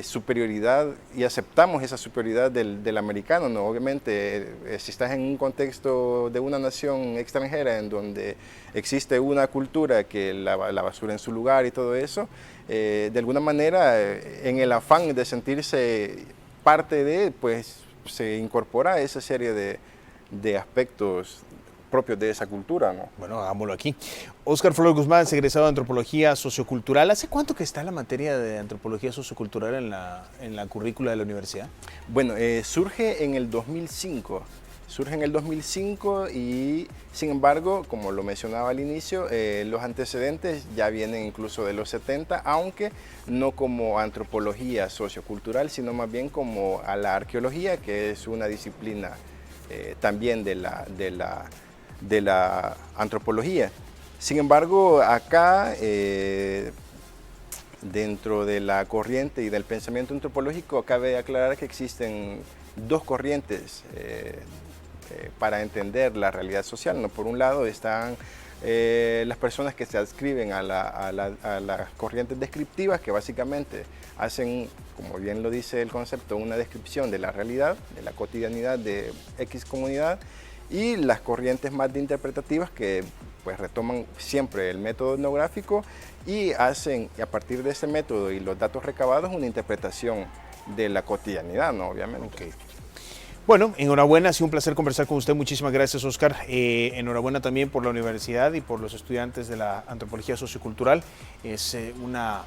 superioridad y aceptamos esa superioridad del americano, ¿no? Obviamente, si estás en un contexto de una nación extranjera en donde existe una cultura que la basura en su lugar y todo eso, de alguna manera, en el afán de sentirse parte de, pues se incorpora esa serie de aspectos propios de esa cultura, ¿no? Bueno, hagámoslo aquí. Óscar Flores Guzmán, egresado de Antropología Sociocultural. ¿Hace cuánto que está la materia de Antropología Sociocultural en la currícula de la universidad? Bueno, surge en el 2005. Surge en el 2005 y, sin embargo, como lo mencionaba al inicio, los antecedentes ya vienen incluso de los 70, aunque no como antropología sociocultural, sino más bien como a la arqueología, que es una disciplina también de la antropología. Sin embargo, acá, dentro de la corriente y del pensamiento antropológico, cabe aclarar que existen dos corrientes para entender la realidad social, ¿no? Por un lado están las personas que se adscriben a las corrientes descriptivas, que básicamente hacen, como bien lo dice el concepto, una descripción de la realidad, de la cotidianidad de X comunidad, y las corrientes más de interpretativas que pues retoman siempre el método etnográfico y hacen, a partir de ese método y los datos recabados, una interpretación de la cotidianidad, ¿no? Obviamente. Okay. Bueno, enhorabuena, ha sido un placer conversar con usted. Muchísimas gracias, Óscar. Enhorabuena también por la universidad y por los estudiantes de la Antropología Sociocultural. Es una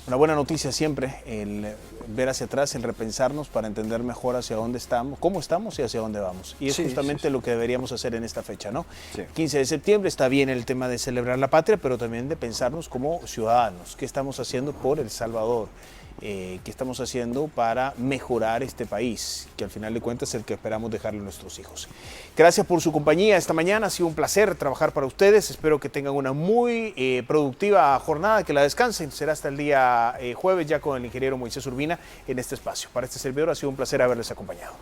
buena noticia siempre el ver hacia atrás, el repensarnos para entender mejor hacia dónde estamos, cómo estamos y hacia dónde vamos. Y es justamente lo que deberíamos hacer en esta fecha, ¿no? Sí. 15 de septiembre está bien el tema de celebrar la patria, pero también de pensarnos como ciudadanos. ¿Qué estamos haciendo por El Salvador? ¿Qué estamos haciendo para mejorar este país, que al final de cuentas es el que esperamos dejarle a nuestros hijos? Gracias por su compañía esta mañana, ha sido un placer trabajar para ustedes, espero que tengan una muy productiva jornada, que la descansen, será hasta el día jueves ya con el ingeniero Moisés Urbina en este espacio. Para este servidor ha sido un placer haberles acompañado.